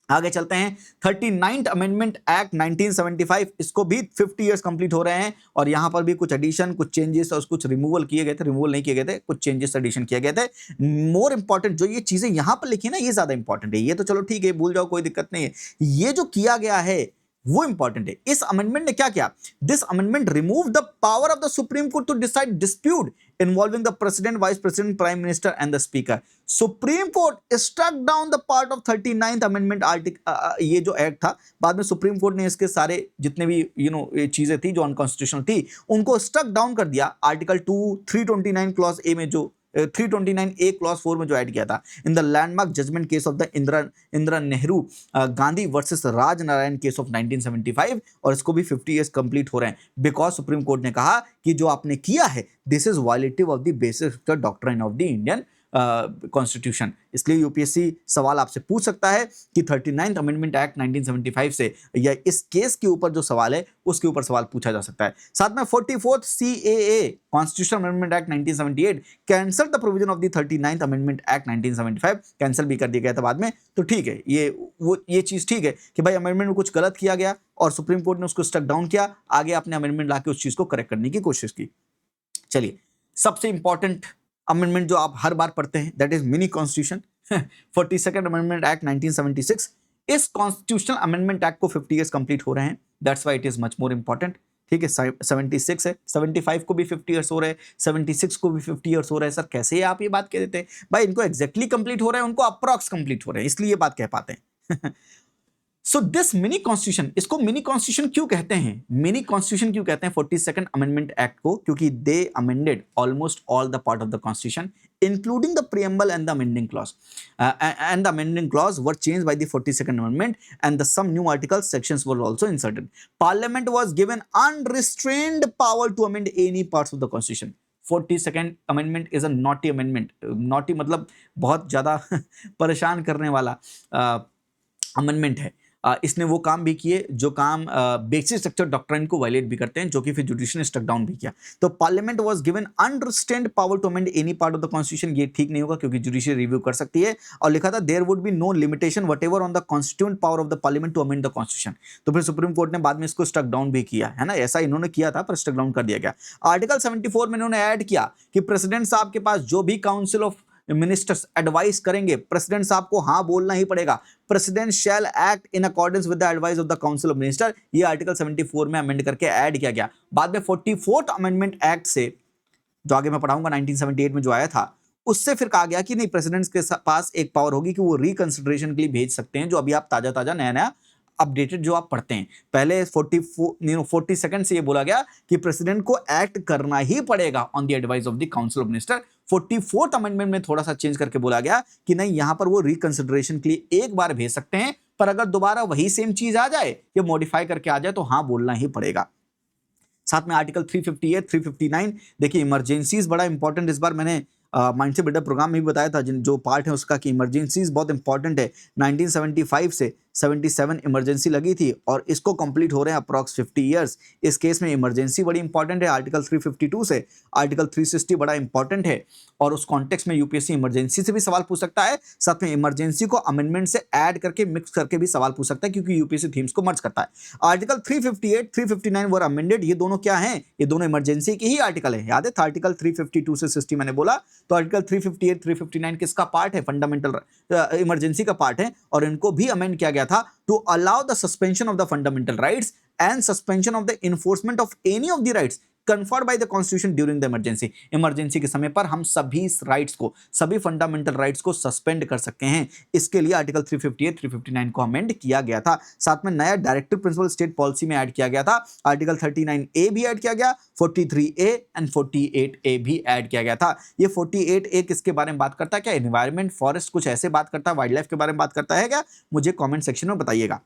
आगे चलते हैं 39th अमेंडमेंट एक्ट 1975, इसको भी 50 इयर्स कंप्लीट हो रहे हैं, और यहां पर भी कुछ एडिशन, कुछ चेंजेस और कुछ रिमूवल किए गए थे, रिमूवल नहीं किए गए थे, कुछ चेंजेस एडिशन किए गए थे। मोर इंपॉर्टेंट जो ये चीजें यहां पर लिखी है ना, ये ज्यादा इंपॉर्टेंट है। ये तो चलो ठीक है, भूल जाओ, कोई दिक्कत नहीं है, ये जो किया गया है वो इंपॉर्टेंट है। इस अमेंडमेंट ने क्या किया, this amendment remove the power of the supreme court to decide dispute involving the president, vice president, prime minister and the speaker. Supreme Court struck down the part of 39th amendment article, ये जो act था, बाद में supreme court ने इसके सारे जितने भी ये चीजें थी जो अनकॉन्स्टिट्यूशनल थी, उनको स्ट्रक डाउन कर दिया। आर्टिकल 329 क्लॉज ए में जो 329A क्लॉज 4 में जो ऐड किया था, in the landmark judgment case of the Indira Nehru Gandhi versus Raj Narain case of 1975, और इसको भी 50 इयर्स कंप्लीट हो रहे हैं, बिकॉज सुप्रीम कोर्ट ने कहा कि जो आपने किया है this is violative of the basis the doctrine of the Indian constitution. इसलिए यूपीएससी सवाल आपसे पूछ सकता है कि 39th अमेंडमेंट एक्ट 1975 से या इस केस के ऊपर जो सवाल है उसके ऊपर सवाल पूछा जा सकता है। साथ में 44th CAA constitution amendment act 1978 cancel the provision of the 39th amendment act 1975, cancel भी कर दिया गया था बाद में। तो ठीक है, ये चीज ठीक है कि भाई अमेंडमेंट में कुछ गलत किया गया और सुप्रीम कोर्ट ने उसको स्ट्रक डाउन किया, आगे आपने अमेंडमेंट लाके उस चीज को करेक्ट करने की कोशिश की। चलिए, सबसे इंपॉर्टेंट अमेंडमेंट जो आप हर बार पढ़ते हैं, that is mini constitution 42nd amendment act 1976। इस कॉन्स्टिट्यूशनल अमेंडमेंट एक्ट को 50 इयर्स कंप्लीट हो रहे हैं, that's why it is much more important. ठीक है, 76 है, 75 को भी 50 इयर्स हो रहे हैं, 76 को भी 50 इयर्स हो रहे हैं। सर कैसे आप ये बात कह देते हैं भाई, इनको एग्जैक्टली कंप्लीट हो रहे हैं, उनको अप्रॉक्स कंप्लीट हो रहे हैं, इसलिए ये बात कह पाते हैं। सो दिस मिनी कॉन्स्टिट्यूशन, इसको मिनी कॉन्स्टिट्यूशन क्यों कहते हैं, मिनी कॉन्स्टिट्यूशन क्यों कहते हैं 42nd अमेंडमेंट एक्ट को, क्योंकि they amended almost all the part of the constitution including the preamble and the amending clause, and the amending clause were changed by the 42nd amendment, and some new articles sections were also inserted. Parliament was given unrestrained power to amend any parts of the constitution. 42nd amendment is a naughty amendment. naughty मतलब बहुत ज्यादा परेशान करने वाला amendment है। इसने वो काम भी किए जो काम बेसिक स्ट्रक्चर डॉक्ट्राइन को वायलेट भी करते हैं, जो कि फिर जुडिशरी ने स्ट्रक डाउन भी किया। तो parliament was given unrestrained power to amend any part of the constitution, ये ठीक नहीं होगा क्योंकि जुडिशरी रिव्यू कर सकती है। और लिखा था there would be no limitation whatever on the constituent power of the parliament to amend the constitution. तो फिर सुप्रीम कोर्ट ने बाद में इसको स्ट्रक डाउन भी किया है ना, ऐसा इन्होंने किया था पर स्ट्रक डाउन कर दिया गया। आर्टिकल 74 में इन्होंने ऐड किया कि प्रेसिडेंट साहब के पास जो भी काउंसिल ऑफ मिनिस्टर्स एडवाइस करेंगे, प्रेसिडेंट साहब को हाँ बोलना ही पड़ेगा। President shell act in accordance with the advice of the council of minister, ये आर्टिकल 74 में अमेंड करके ऐड किया गया। बाद में 44th अमेंडमेंट एक्ट से, जो आगे मैं पढ़ाऊंगा 1978 में जो आया था, उससे फिर कहा गया कि नहीं, प्रेसिडेंट के पास एक पावर होगी कि वो रिकंसिडरेशन के लिए भेज सकते हैं, जो अभी आप ताजा ताजा नया नया अपडेटेड जो आप पढ़ते हैं। पहले 42nd से ये बोला गया कि प्रेसिडेंट को एक्ट करना ही पड़ेगा on the advice of the council of minister. 44th amendment में थोड़ा सा चेंज करके बोला गया कि नहीं, यहां पर वो रिकंसिडरेशन के लिए एक बार भेज सकते हैं, पर अगर दोबारा वही सेम चीज आ जाए या मॉडिफाई करके आ जाए तो हाँ बोलना ही पड़ेगा। साथ में आर्टिकल 358, 359, देखिए इमरजेंसीज बड़ा इंपॉर्टेंट, इस बार मैंने माइंड से बिल्डर प्रोग्राम में भी बताया था जो पार्ट है उसका, कि इमरजेंसीज बहुत इंपॉर्टेंट है। 1975 से 77 इमरजेंसी लगी थी और इसको कंप्लीट हो रहे हैं अप्रॉक्स 50 इयर्स। इस केस में इमरजेंसी बड़ी इंपॉर्टेंट है। आर्टिकल 352 से आर्टिकल 360 बड़ा इंपॉर्टेंट है और उस कॉन्टेक्स्ट में यूपीएससी इमरजेंसी से भी सवाल पूछ सकता है, साथ में इमरजेंसी को अमेंडमेंट से ऐड करके मिक्स करके भी सवाल पूछ सकता है क्योंकि यूपीएससी थीम्स को मर्ज करता है। आर्टिकल 358, 359 वर अमेंडेड, ये दोनों क्या हैं? ये दोनों इमरजेंसी के ही आर्टिकल है। याद है था आर्टिकल 352 से 60 मैंने बोला, तो आर्टिकल 358, 359 किसका पार्ट है? फंडामेंटल इमरजेंसी का पार्ट है और इनको भी अमेंड किया गया था to allow the suspension of the fundamental rights and suspension of the enforcement of any of the rights conferred by the constitution during the emergency. Emergency के समय पर हम सभी राइट्स को, सभी फंडामेंटल राइट्स को सस्पेंड कर सकते हैं। इसके लिए आर्टिकल 358, 359 को अमेंड किया गया था। साथ में नया डायरेक्टिव प्रिंसिपल स्टेट पॉलिसी में ऐड किया गया था। आर्टिकल 39A भी ऐड किया गया, 43A एंड 48A भी ऐड किया गया था। ये 48A किसके बारे में बात करता है? क्या एनवायरमेंट, फॉरेस्ट, कुछ ऐसे बात करता है, वाइल्ड लाइफ के बारे में बात करता है क्या? मुझे कॉमेंट सेक्शन में बताइएगा।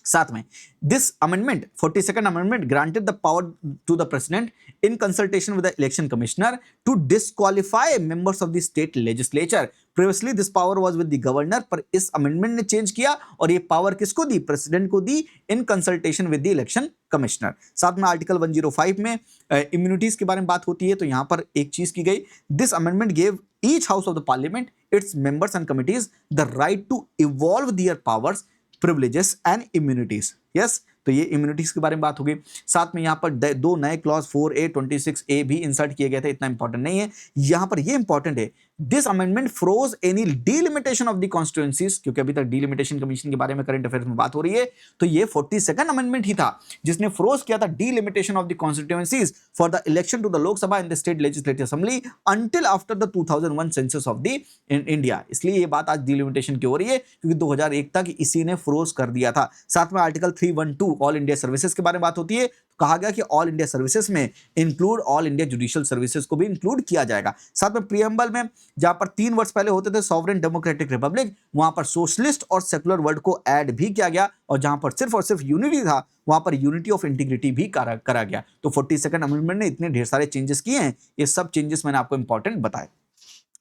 साथ में this amendment, 42nd amendment, granted the power to the president in consultation with the election commissioner to disqualify members of the state legislature. Previously this power was with the governor, पर इस amendment ने change किया और ये power किसको दी? President को दी, in consultation with the election commissioner. साथ में आर्टिकल 105 में इम्यूनिटीज के बारे में बात होती है, तो यहां पर एक चीज की गई, this amendment gave each house of the parliament, its members and committees the right to evolve their powers, privileges and immunities। yes, तो ये इम्यूनिटीज के बारे में बात होगी। साथ में यहाँ पर दो नए क्लॉज 4A, 26A भी इंसर्ट किए गए थे, इतना इंपॉर्टेंट नहीं है। यहाँ पर ये इंपॉर्टेंट है, this amendment froze any delimitation of the constituencies, क्योंकि अभी तक डीलिमिटेशन कमीशन के बारे में करंट अफेयर्स में बात हो रही है, तो ये 42nd अमेंडमेंट ही था जिसने फ्रोज किया था delimitation of the constituencies for the election to the Lok Sabha and the state legislative assembly until after the 2001 census of the India. इसलिए ये बात आज डीलिमिटेशन की हो रही है क्योंकि 2001 तक इसी ने फ्रोज कर दिया था। साथ में आर्टिकल 312 ऑल इंडिया सर्विसेज के बारे में बात होती है, कहा गया कि ऑल इंडिया सर्विसेज में include all India judicial services को भी इंक्लूड किया जाएगा। साथ में प्रीएम्बल में जहां पर 3 वर्ड्स पहले होते थे सॉवरेन डेमोक्रेटिक रिपब्लिक, वहां पर सोशलिस्ट और सेकुलर वर्ड को ऐड भी किया गया और जहां पर सिर्फ और सिर्फ यूनिटी था वहां पर यूनिटी ऑफ इंटीग्रिटी भी करा गया। तो 42nd अमेंडमेंट ने इतने ढेर सारे चेंजेस किए हैं, ये सब चेंजेस मैंने आपको इंपॉर्टेंट बताए।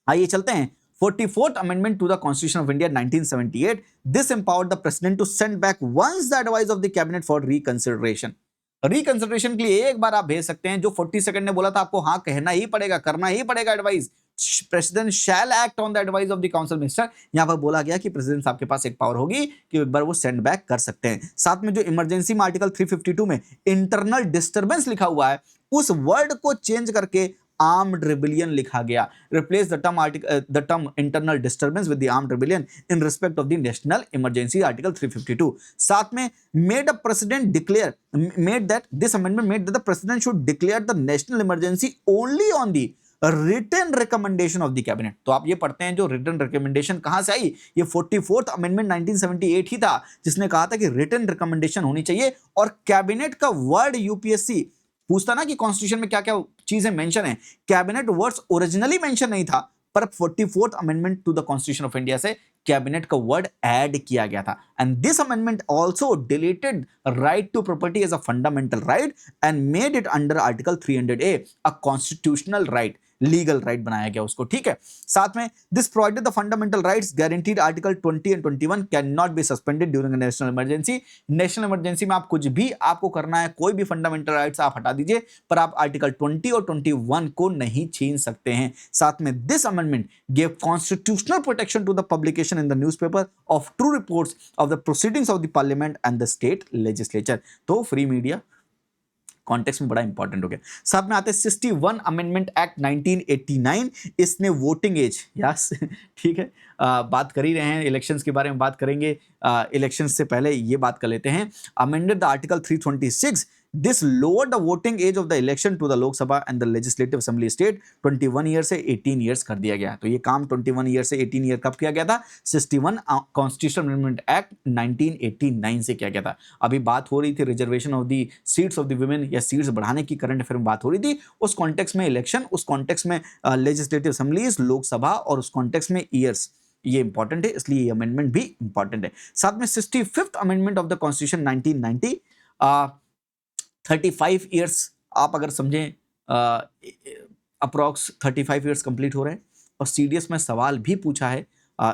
आइए चलते हैं 44th Amendment to the Constitution of India 1978. This empowered the President to send back once the advice of the Cabinet for reconsideration. Reconsideration के लिए एक बार आप भेज सकते हैं, जो 42nd ने बोला था आपको हाँ कहना ही पड़ेगा, करना ही पड़ेगा advice. President shell act on the advice of the council minister, यहां पर बोला गया कि प्रेसिडेंट साहब के पास एक पावर होगी कि एक बार वो सेंड बैक कर सकते हैं। साथ में जो इमरजेंसी में आर्टिकल 352 में इंटरनल डिस्टर्बेंस लिखा हुआ है, उस वर्ड को चेंज करके आर्म्ड रिबेलियन लिखा गया। Replace the term internal disturbance with the armed rebellion in respect of the national emergency, article 352। साथ में made a president declare, made that this amendment made that the president should declare the national emergency only on the written recommendation of the cabinet. तो आप ये पढ़ते हैं जो written recommendation कहां से आई, ये 44th अमेंडमेंट 1978 ही था जिसने कहा था कि रिटन रिकमेंडेशन होनी चाहिए और कैबिनेट का वर्ड यूपीएससी पूछता ना कि कॉन्स्टिट्यूशन में क्या क्या चीजें मेंशन है, कैबिनेट वर्ड्स ओरिजिनली मेंशन नहीं था, पर 44th amendment to the constitution of India से कैबिनेट का वर्ड ऐड किया गया था। And this amendment also deleted right to property as a fundamental right and made it under article 300A a constitutional right. Legal right बनाया गया उसको, ठीक है। साथ में this provided the fundamental rights guaranteed article 20 and 21 can not be suspended during national emergency. National emergency में आप कुछ भी आपको करना है, कोई भी फंडामेंटल राइट्स आप हटा दीजिए, पर आप आर्टिकल 20 और 21 को नहीं छीन सकते हैं। साथ में this amendment gave constitutional protection to the publication in the newspaper of true reports of the proceedings of the parliament and the state legislature. तो फ्री मीडिया कॉन्टेक्स्ट में बड़ा इंपॉर्टेंट हो गया। साथ में आते हैं 61 अमेंडमेंट एक्ट 1989। इसने वोटिंग एज, यस ठीक है, बात कर ही रहे हैं, इलेक्शंस के बारे में बात करेंगे। इलेक्शंस से पहले ये बात कर लेते हैं। Amended the article 326। This lower the voting age of the election to the Lok Sabha and the legislative assembly state 21 year से 18 ईयर्स कर दिया गया। तो ये काम 21 ईयर से 18 ईयर कब किया गया था? 61 कॉन्स्टिट्यूशनल अमेंडमेंट एक्ट 1989 से किया गया था। अभी बात हो रही थी reservation of the seats of the women या सीट्स बढ़ाने की, करंट अफेयर में बात हो रही थी। उस कॉन्टेक्स्ट में इलेक्शन, उस कॉन्टेक्स्ट में लेजिस्लेटिव असेंबलीज, लोकसभा, और उस कॉन्टेक्स्ट में ईयर्स, ये इंपॉर्टेंट है, इसलिए ये अमेंडमेंट भी इंपॉर्टेंट है। साथ में 65th amendment of the constitution 1990, 35 years आप अगर समझें, अप्रॉक्स 35 ईयर्स कंप्लीट हो रहे हैं। और सीडीएस में सवाल भी पूछा है,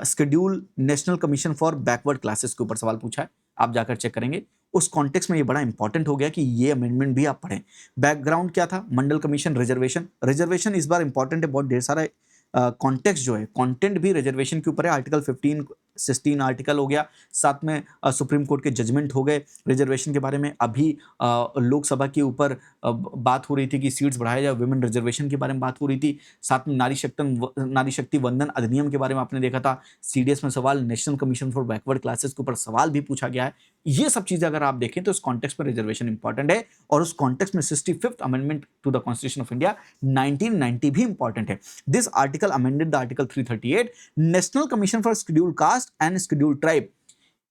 schedule national commission for backward classes के ऊपर सवाल पूछा है, आप जाकर चेक करेंगे। उस कॉन्टेक्स्ट में ये बड़ा इंपॉर्टेंट हो गया कि ये अमेंडमेंट भी आप पढ़ें। बैकग्राउंड क्या था? मंडल कमीशन, रिजर्वेशन इस बार इंपॉर्टेंट है, बहुत ढेर सारा कॉन्टेक्स्ट जो है, कंटेंट भी रिजर्वेशन के ऊपर है। आर्टिकल 15 16 आर्टिकल हो गया। साथ में सुप्रीम कोर्ट के जजमेंट हो गए रिजर्वेशन के बारे में। अभी लोकसभा के ऊपर बात हो रही थी कि सीट्स बढ़ाया जाए, वुमेन रिजर्वेशन के बारे में बात हो रही थी। साथ में नारी शक्ति वंदन अधिनियम के बारे में आपने देखा था। सीडीएस में सवाल national commission for backward classes के ऊपर सवाल भी पूछा गया है। ये सब चीजें अगर आप देखें तो इस कॉन्टेक्स्ट में रिजर्वेशन इंपॉर्टेंट है, और उस कॉन्टेक्स्ट में 65th amendment to the constitution of India 1990 भी इंपॉर्टेंट है। This article amended the article 338 national commission for scheduled caste and scheduled tribe,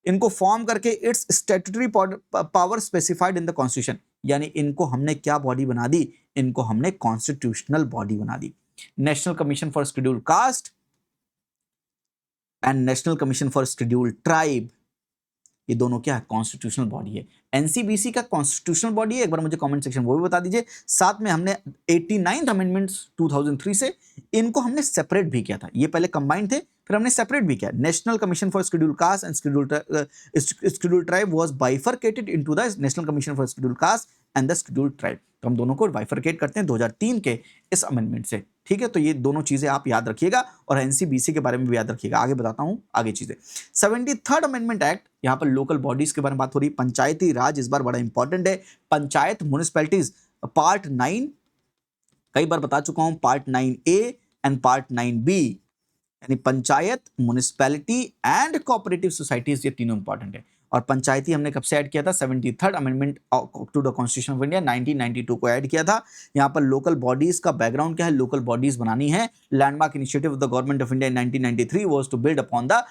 इनको फॉर्म करके its statutory power specified in the constitution, यानी इनको हमने क्या बॉडी बना दी? इनको हमने कॉन्स्टिट्यूशनल बॉडी बना दी। National commission for scheduled caste and national commission for scheduled tribe, ये दोनों क्या है? कॉन्स्टिट्यूशनल बॉडी है। एनसीबीसी का कॉन्स्टिट्यूशनल बॉडी है, एक बार मुझे कमेंट सेक्शन वो भी बता दीजिए। साथ में हमने 89th अमेंडमेंट्स 2003 से इनको हमने सेपरेट भी किया था। ये पहले कंबाइंड थे, फिर हमने सेपरेट भी किया। National commission for schedule caste and schedule tribe was bifurcated into the national commission for schedule caste and the schedule tribe. तो हम दोनों को बाइफरकेट करते हैं 2003 के इस अमेंडमेंट से, ठीक है। तो ये दोनों चीजें आप याद रखिएगा, और एनसीबीसी के बारे में भी याद रखिएगा। आगे बताता हूं आगे चीजें। 73rd अमेंडमेंट एक्ट, यहां पर लोकल बॉडीज के बारे में बात हो रही है। पंचायती राज इस बार बड़ा इंपॉर्टेंट है। पंचायत म्युनिसिपैलिटीज पार्ट 9, कई बार बता चुका हूं, part 9A and part 9B, यानी panchayat, municipality and cooperative societies, ये तीनों इंपॉर्टेंट है। और पंचायती हमने कब से ऐड किया था? 73rd amendment to the constitution of India 1992 को ऐड किया था। यहाँ पर लोकल बॉडीज का बैकग्राउंड क्या है? लोकल बॉडीज बनानी है। Landmark initiative of the government of India in 1993 was to build upon the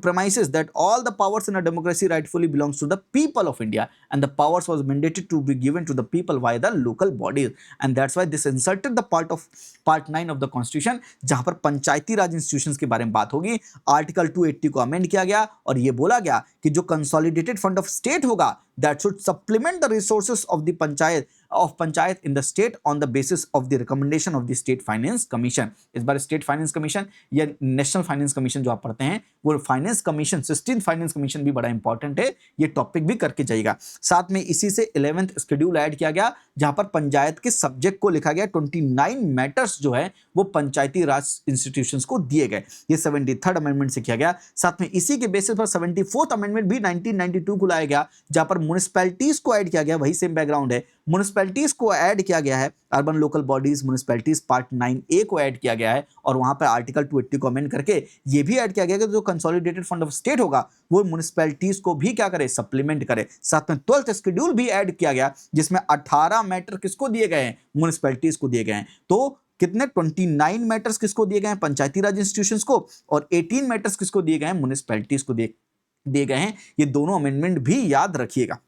premises that all the powers in a democracy rightfully belongs to the people of India, and the powers was mandated to be given to the people via the local bodies, and that's why this inserted the part 9 of the constitution, जहां पर पंचायती राज institutions के बारे में बात होगी। Article 280 को amend किया गया और ये बोला गया कि जो कंसोलिडेटेड फंड ऑफ स्टेट होगा that should supplement the resources of the panchayat in the state on the basis of the recommendation of the state finance commission। इस बार स्टेट फाइनेंस कमीशन या नेशनल फाइनेंस कमीशन जो आप पढ़ते हैं, वो finance commission, 16th finance commission भी बड़ा important है, ये टॉपिक भी करके जाइएगा। साथ में इसी से 11th शेड्यूल ऐड किया गया, जहां पर पंचायत के सब्जेक्ट को लिखा गया। 29 मैटर्स जो है वो पंचायती राज इंस्टीट्यूशंस को दिए गए। ये 73rd अमेंडमेंट से किया गया। साथ में इसी के बेसिस पर 74th अमेंडमेंट भी 1992 को लाया गया, जहां पर म्युनिसिपैलिटीज को ऐड किया गया। वही सेम बैकग्राउंड है, म्युनिसिपैलिटीज को ऐड किया गया है। Urban local bodies municipalities part 9A को ऐड किया गया है, और वहां पर आर्टिकल 280 को अमेंड करके ये भी ऐड किया गया कि जो कंसोलिडेटेड फंड ऑफ स्टेट होगा वो म्युनिसिपैलिटीज को भी क्या करे? सप्लीमेंट करे। साथ में 12th शेड्यूल भी ऐड किया गया, जिसमें 18 मैटर किसको दिए गए हैं? म्युनिसिपैलिटीज को दिए गए हैं। तो कितने? 29 मैटर्स किसको दिए गए हैं? पंचायती राज इंस्टीट्यूशंस को, और 18 मैटर्स किसको दिए गए हैं? म्युनिसिपैलिटीज को दिए गए हैं। ये दोनों अमेंडमेंट भी याद रखिएगा।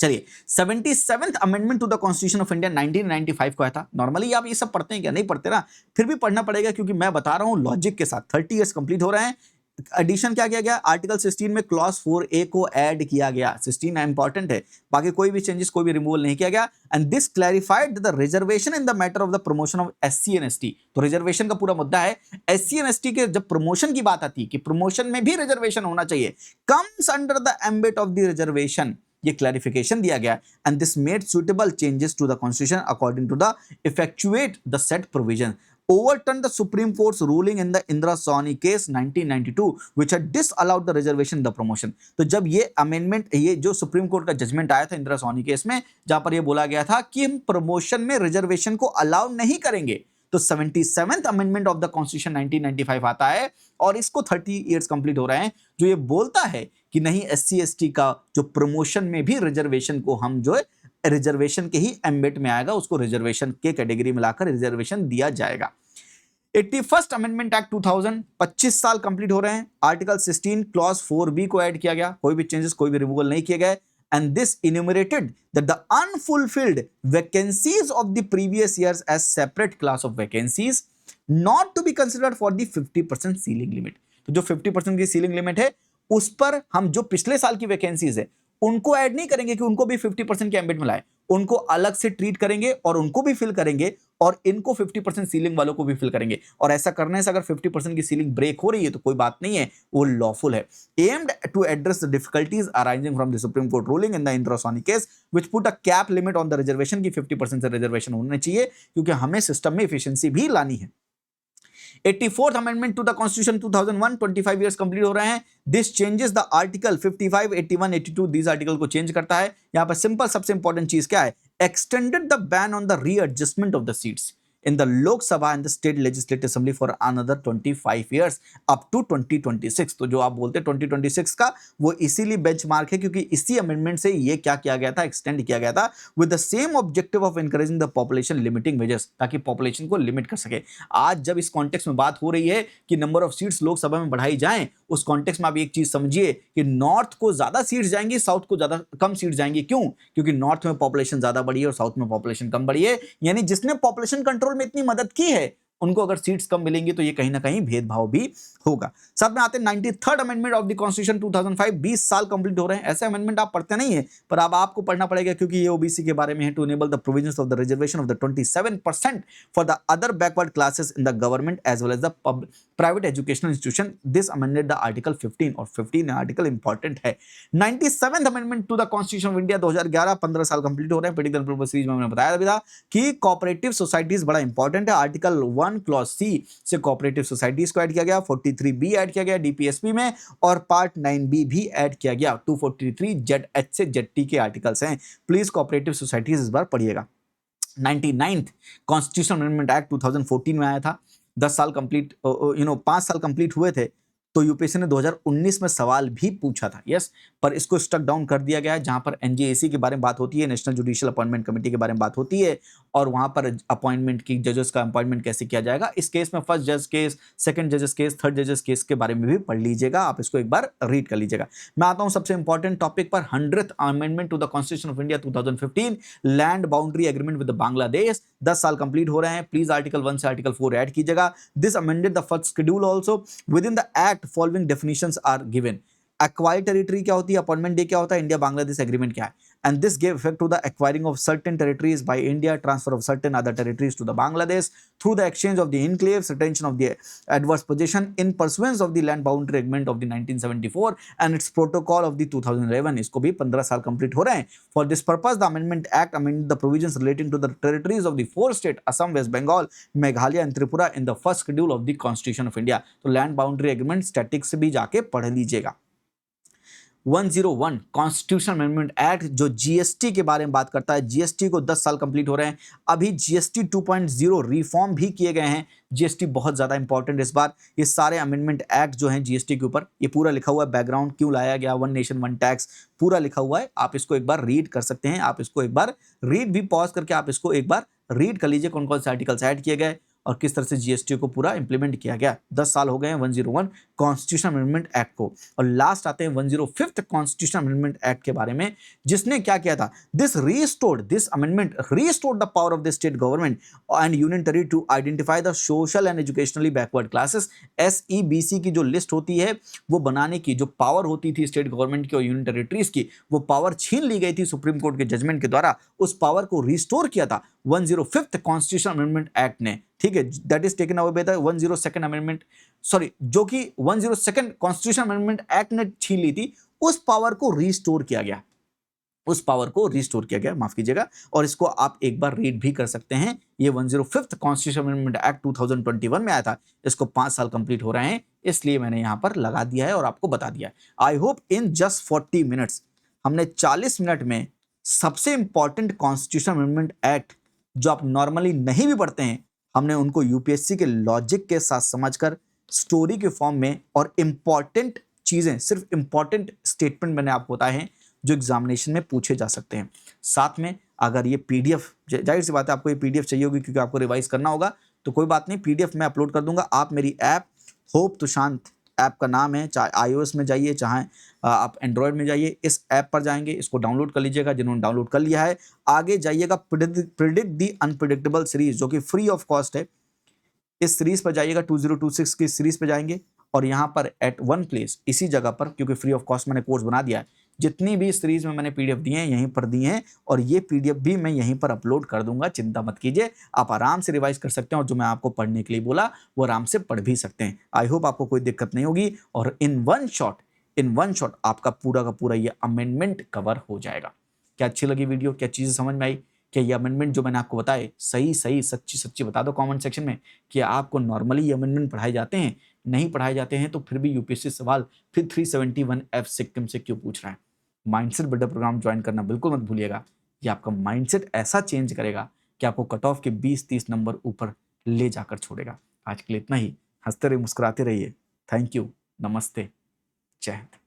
चलिए, 77th amendment to the constitution of India 1995 को आया था। नॉर्मली आप ये सब पढ़ते हैं क्या? नहीं पढ़ते ना, फिर भी पढ़ना पड़ेगा, क्योंकि मैं बता रहा हूं लॉजिक के साथ। 30 इयर्स कंप्लीट हो रहे हैं, एडिशन क्या किया गया, आर्टिकल 16 में क्लॉज 4A को ऐड किया गया। 16 इंपॉर्टेंट है, बाकी कोई भी चेंजेस, कोई भी रिमूवल नहीं किया गया। And this clarified the reservation in the matter of the promotion of SC and ST। तो रिजर्वेशन का पूरा मुद्दा है, SC एंड ST के जब प्रमोशन की बात आती है कि प्रमोशन में भी रिजर्वेशन होना चाहिए, comes under the ambit of the reservation, ये क्लैरिफिकेशन दिया गया। And this made suitable changes to the constitution according to the effectuate the set provision, overturned the Supreme Court's ruling in the Indira Sawhney case 1992 which had disallowed the reservation in the promotion। तो जब ये amendment, ये जो supreme court का judgement आया था Indira Sawhney case में, जहां पर ये बोला गया था कि हम प्रमोशन में रिजर्वेशन को अलाउ नहीं करेंगे, तो 77th amendment of the constitution 1995 आता है और इसको 30 इयर्स कंप्लीट हो रहे हैं, जो ये बोलता है कि नहीं, SC ST का जो प्रमोशन में भी रिजर्वेशन को हम जो है रिजर्वेशन के ही एम्बेट में आएगा, उसको रिजर्वेशन के कैटेगरी में लाकर रिजर्वेशन दिया जाएगा। 81st अमेंडमेंट एक्ट 2000, 25 साल कंप्लीट हो रहे हैं। आर्टिकल 16 क्लॉज 4B को ऐड किया गया, कोई भी चेंजेस, कोई भी रिमूवल नहीं किए गए। And this enumerated that the unfulfilled vacancies of the previous years as separate class of vacancies not to be considered for the 50% ceiling limit. तो जो 50% की सीलिंग लिमिट है, उस पर हम जो पिछले साल की वैकेंसीज है उनको ऐड नहीं करेंगे कि उनको भी 50% के एम्बिट में लाए, उनको अलग से ट्रीट करेंगे और उनको भी फिल करेंगे और इनको 50% सीलिंग वालों को भी फिल करेंगे। और ऐसा करने से अगर 50% की सीलिंग ब्रेक हो रही है तो कोई बात नहीं है, वो लॉफुल है। Aimed to address the difficulties arising from the supreme court ruling in the Indira Sawhney case which put a cap limit on the reservation की 50% से रिजर्वेशन होने चाहिए, क्योंकि हमें सिस्टम में एफिशिएंसी भी लानी है। 84th amendment to the constitution 2001, 25 years complete हो रहे हैं। This changes the article 55, 81, 82, this article को चेंज करता है। यहां पर सिंपल सबसे इंपॉर्टेंट चीज क्या है, extended the ban on the readjustment of the seats in the Lok Sabha and the State Legislative Assembly for another 25 years up to 2026। तो जो आप बोलते हैं 2026 का, वो इसीलिए बेंचमार्क है क्योंकि इसी अमेंडमेंट से ये क्या किया गया था, एक्सटेंड किया गया था with the same objective of encouraging the population limiting measures, ताकि पॉपुलेशन को लिमिट कर सके। आज जब इस कॉन्टेक्स्ट में बात हो रही है कि नंबर ऑफ सीट्स लोकसभा में बढ़ाई जाएं, उस कॉन्टेक्स्ट में आप एक चीज समझिए कि नॉर्थ को ज्यादा सीट्स जाएंगी, साउथ को ज्यादा कम सीट्स जाएंगी। क्यों? क्योंकि नॉर्थ में पॉपुलेशन ज्यादा बढ़ी है और साउथ में पॉपुलेशन कम बढ़ी है। यानी जिसने पॉपुलेशन कंट्रोल में इतनी मदद की है, उनको अगर सीट्स कम मिलेंगी तो ये कहीं ना कहीं भेदभाव भी होगा। साथ में आते हैं 93rd amendment of the constitution 2005, 20 साल कंप्लीट हो रहे हैं। ऐसे अमेंडमेंट आप पढ़ते नहीं है, पर अब आपको पढ़ना पड़ेगा क्योंकि ये ओबीसी के बारे में है। To enable the provisions of the reservation of the 27% for the other backward classes in the government as well as the private educational institution, this amended the article 15 और 15 आर्टिकल इंपॉर्टेंट है। 97th amendment to the constitution of India 2011, 15 साल complete हो रहे हैं। Predictable purpose series में मैंने बताया भी था कि कोऑपरेटिव सोसाइटीज बड़ा इंपॉर्टेंट है। आर्टिकल 1 क्लॉज C से कोऑपरेटिव सोसाइटीज को ऐड किया गया, 43B ऐड किया गया डीपीएसपी में, और पार्ट 9B भी ऐड किया गया। 243 ZH से ZT के आर्टिकल्स हैं। प्लीज कोऑपरेटिव सोसाइटीज इस बार पढ़िएगा। 99th कॉन्स्टिट्यूशन अमेंडमेंट एक्ट 2014 में आया था। 10 साल कंप्लीट 5 साल कंप्लीट हुए थे, तो यूपीएससी ने 2019 में सवाल भी पूछा था, यस, पर इसको स्टक डाउन कर दिया गया है। जहां पर एनजेएसी के बारे में बात होती है, नेशनल जुडिशियल अपॉइंटमेंट कमेटी के बारे में बात होती है, और वहां पर अपॉइंटमेंट की जजेस का अपॉइंटमेंट कैसे किया जाएगा। इस केस में फर्स्ट जज केस, सेकंड जजेस केस, थर्ड जजेस केस के बारे में भी पढ़ लीजिएगा, आप इसको एक बार रीड कर लीजिएगा। मैं आता हूं सबसे इंपॉर्टेंट टॉपिक पर, 100th amendment to the constitution of India 2015, land boundary agreement with Bangladesh. 10 साल कंप्लीट हो रहे हैं। प्लीज आर्टिकल 1 से आर्टिकल 4 ऐड कीजिएगा। This amended the first schedule also within the act following definitions are given. Acquired territory क्या होती है, appointment day क्या होता है, इंडिया बांग्लादेश एग्रीमेंट क्या है, and this gave effect to the acquiring of certain territories by India, transfer of certain other territories to the Bangladesh through the exchange of the enclaves, retention of the adverse possession in pursuance of the land boundary agreement of the 1974 and its protocol of the 2011। इसको भी 15 साल complete हो रहे हैं। For this purpose, the Amendment Act amended the provisions relating to the territories of the 4 states Assam, West Bengal, Meghalaya and Tripura in the first schedule of the Constitution of India। तो land boundary agreement static से भी जाके पढ़ लीजिएगा। 101 constitution amendment act जो GST के बारे में बात करता है। जीएसटी को 10 साल कंप्लीट हो रहे हैं। अभी जीएसटी 2.0 रिफॉर्म भी किए गए हैं। जीएसटी बहुत ज्यादा इंपॉर्टेंट इस बार। ये सारे अमेंडमेंट एक्ट जो हैं जीएसटी के ऊपर, ये पूरा लिखा हुआ है, बैकग्राउंड क्यों लाया गया, वन नेशन वन टैक्स पूरा लिखा हुआ है। आप इसको एक बार रीड कर सकते हैं, आप इसको एक बार रीड भी पॉज करके आप इसको एक बार रीड कर लीजिए कौन कौन से आर्टिकल्स ऐड किए गए। और किस तरह से जीएसटी को पूरा इंप्लीमेंट किया गया। 10 साल हो गए हैं 101 कॉन्स्टिट्यूशन अमेंडमेंट एक्ट को। और लास्ट आते हैं 105th कॉन्स्टिट्यूशन अमेंडमेंट एक्ट के बारे में, जिसने क्या किया था, this amendment restored the power of the state government and union territory to identify the social and educationally backward classes. SEBC की जो लिस्ट होती है वो बनाने की जो पावर होती थी स्टेट गवर्नमेंट की और यूनियन टेरिटरीज की, वो पावर छीन ली गई थी सुप्रीम कोर्ट के जजमेंट के द्वारा। उस पावर को रिस्टोर किया था 105th कॉन्स्टिट्यूशन अमेंडमेंट एक्ट ने, ठीक है, that is taken away by the 102nd amendment, sorry, जो कि 102nd कॉन्स्टिट्यूशन अमेंडमेंट एक्ट ने छीन ली थी, उस पावर को रिस्टोर किया गया, उस पावर को रिस्टोर किया गया, माफ कीजिएगा। और इसको आप एक बार रीड भी कर सकते हैं। ये 105th कॉन्स्टिट्यूशन अमेंडमेंट एक्ट 2021 में आया था। इसको 5 साल कंप्लीट हो रहे हैं, इसलिए मैंने यहां पर लगा दिया है और आपको बता दिया है। I hope in just 40 minutes हमने 40 मिनट में सबसे इंपॉर्टेंट कॉन्स्टिट्यूशन अमेंडमेंट एक्ट जो आप नॉर्मली नहीं भी पढ़ते हैं, हमने उनको यूपीएससी के लॉजिक के साथ समझकर स्टोरी के फॉर्म में और इंपॉर्टेंट चीजें, सिर्फ इंपॉर्टेंट स्टेटमेंट मैंने आपको बताए हैं जो एग्जामिनेशन में पूछे जा सकते हैं। साथ में अगर ये पीडीएफ, जाहिर सी बात है आपको ये पीडीएफ चाहिए होगी क्योंकि आपको रिवाइज करना होगा, तो कोई बात नहीं, पीडीएफ मैं अपलोड कर दूंगा। आप मेरी ऐप होप तुशांत ऐप का नाम है, चाहे iOS में जाइए चाहे आप एंड्रॉयड में जाइए, इस ऐप पर जाएंगे, इसको डाउनलोड कर लीजिएगा जिन्होंने डाउनलोड कर लिया है। आगे जाइएगा प्रिडिक्ट दी अनप्रिडिक्टेबल सीरीज जो कि फ्री ऑफ कॉस्ट है, इस सीरीज पर जाइएगा, 2026 की सीरीज पर जाएंगे और यहाँ पर एट वन प्लेस, इसी जगह पर, क्योंकि फ्री ऑफ कॉस्ट मैंने कोर्स बना दिया है, जितनी भी सीरीज में मैंने पीडीएफ दिए हैं यहीं पर दिए हैं और ये पीडीएफ भी मैं यहीं पर अपलोड कर दूंगा, चिंता मत कीजिए। आप आराम से रिवाइज कर सकते हैं और जो मैं आपको पढ़ने के लिए बोला वो आराम से पढ़ भी सकते हैं। आई होप आपको कोई दिक्कत नहीं होगी और इन वन शॉट आपका पूरा का पूरा ये अमेंडमेंट कवर हो जाएगा। क्या अच्छी लगी वीडियो, क्या चीज़ें समझ में आई, क्या ये अमेंडमेंट जो मैंने आपको बताए सही सच्ची बता दो कमेंट सेक्शन में कि आपको नॉर्मली ये अमेंडमेंट पढ़ाए जाते हैं, नहीं पढ़ाए जाते हैं तो फिर भी यूपीएससी सवाल फिर 371F सिक्किम से क्यों पूछ रहा है। माइंडसेट बिल्डर प्रोग्राम ज्वाइन करना बिल्कुल मत भूलिएगा। ये आपका माइंडसेट ऐसा चेंज करेगा कि आपको कट ऑफ के 20-30 नंबर ऊपर ले जाकर छोड़ेगा। आज के लिए इतना ही। हंसते रहिए, मुस्कुराते रहिए। थैंक यू, नमस्ते, जय हिंद।